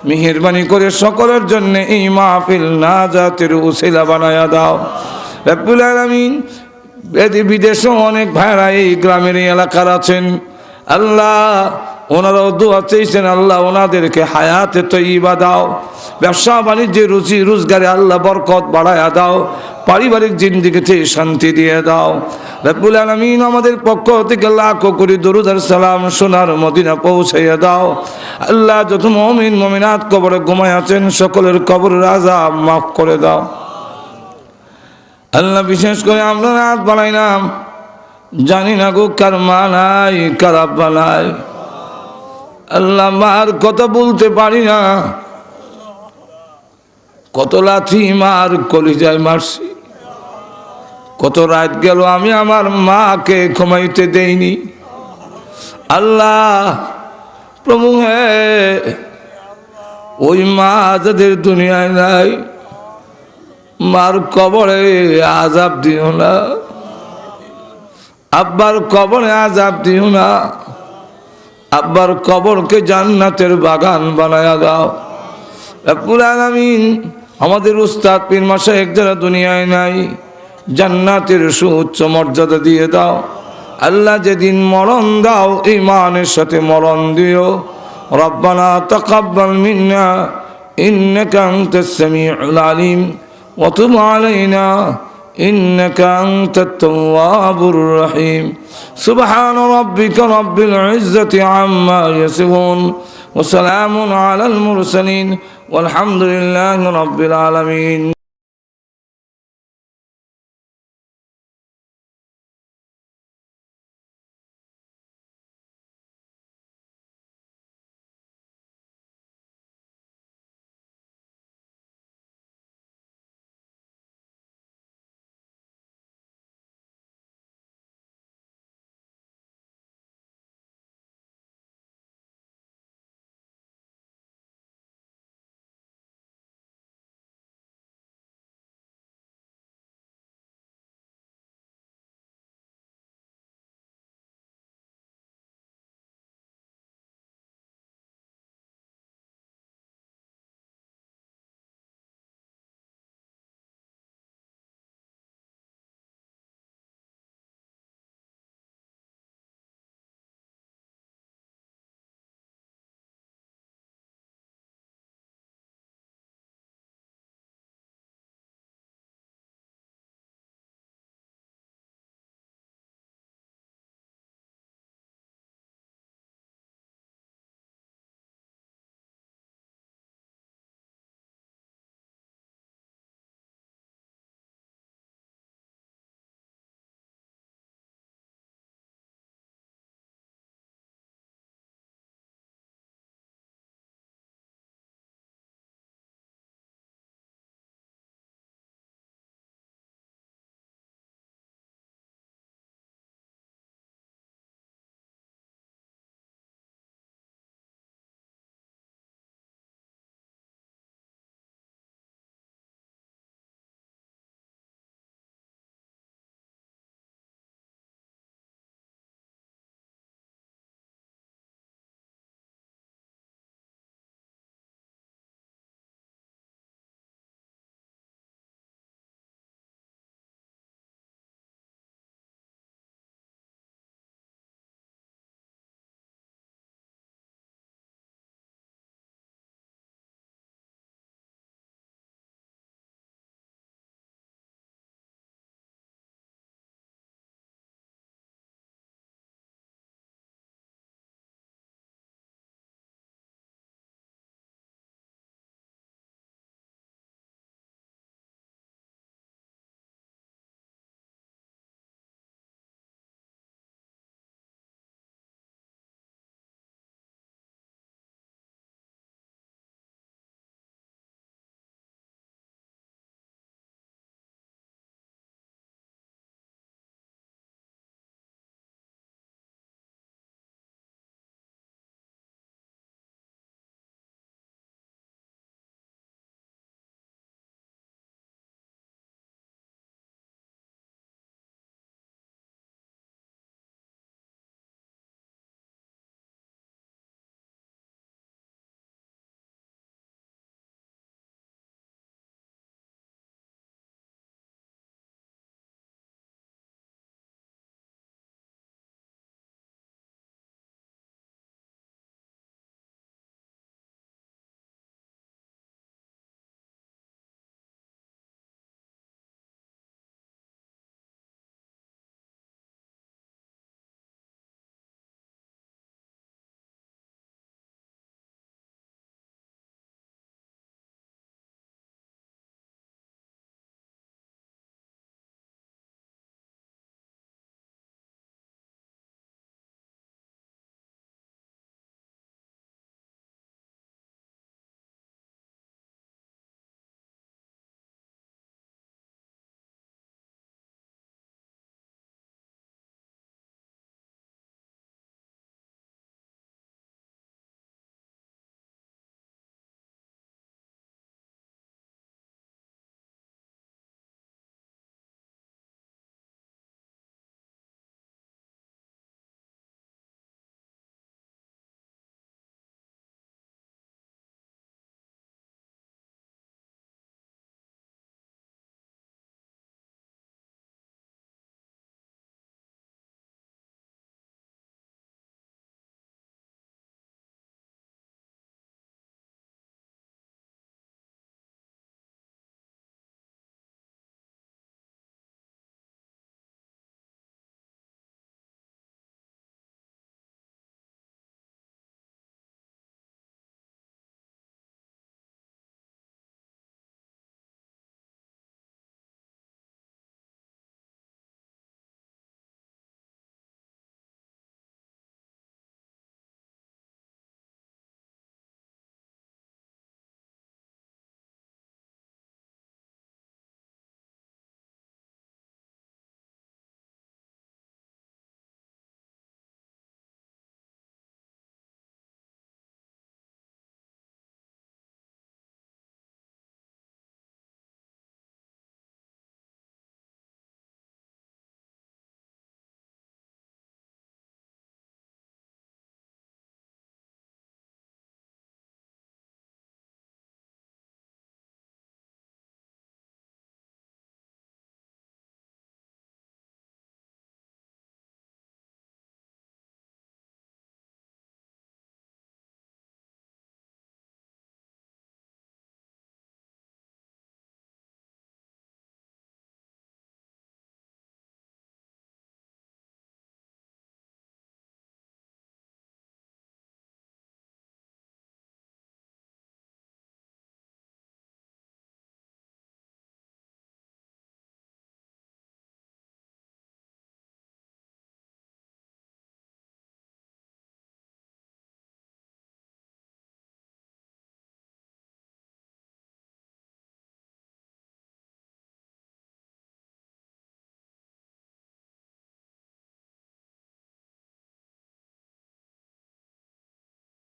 মেহেরবানি করে সকলের জন্য এই মাহফিল নাজাতের উসিলা বানাইয়া দাও। রব্বুল আলামিন, বিদেশেও অনেক ভাইরা এই গ্রামের এই এলাকার আছেন, আল্লাহ ওনারাও দোয়া চেয়েছেন, আল্লাহ ওনাদেরকে হায়াতে তৈবা দাও, ব্যবসা বাণিজ্যে রুচি রোজগারে আল্লাহ বরকত বাড়ায়া দাও, পারিবারিক জিন্দেগিতে শান্তি দিয়ে দাও। রব্বুল আলামিন, আমাদের পক্ষ থেকে লাখো কোটি দরুদ আর সালাম সোনার মদিনা পৌঁছাইয়া দাও। আল্লাহ, যত মুমিন মুমিনাত কবরে ঘুমায় আছেন সকলের কবরের আযাব মাফ করে দাও। আল্লাহ, বিশেষ করে আমরা রাত বানাইলাম, জানি না গো কার মা নাই কার আব্বা নাই। আল্লাহ, মার কথা বলতে পারি না, কত লাথি মার কলিজায় মারছি, কত রাত গেল আমি আমার মাকে ঘুমাইতে দেইনি। আল্লাহ প্রভু, হে ওই মা যাদের দুনিয়ায় নাই, মার কবরে আযাব দিও না, আব্বার কবরে আযাব দিও না, আব্বার কবরকে জান্নাতের বাগান বানায়া দাও। রব্বুল আলামিন, আমাদের উস্তাদ পীর মাশায়েখ যারা দুনিয়ায় নাই, জান্নাতের সুউচ্চ মর্যাদা দিয়ে দাও। আল্লাহ, যেদিন মরণ দাও ঈমানের সাথে মরণ দিও। রব্বানা তাকাব্বাল মিন্না ইন্নাকা আনতাস সামিউল আলিম ওয়া তুব আলাইনা إنك أنت التواب الرحيم سبحان ربك رب العزة عما يصفون وسلام على المرسلين والحمد لله رب العالمين.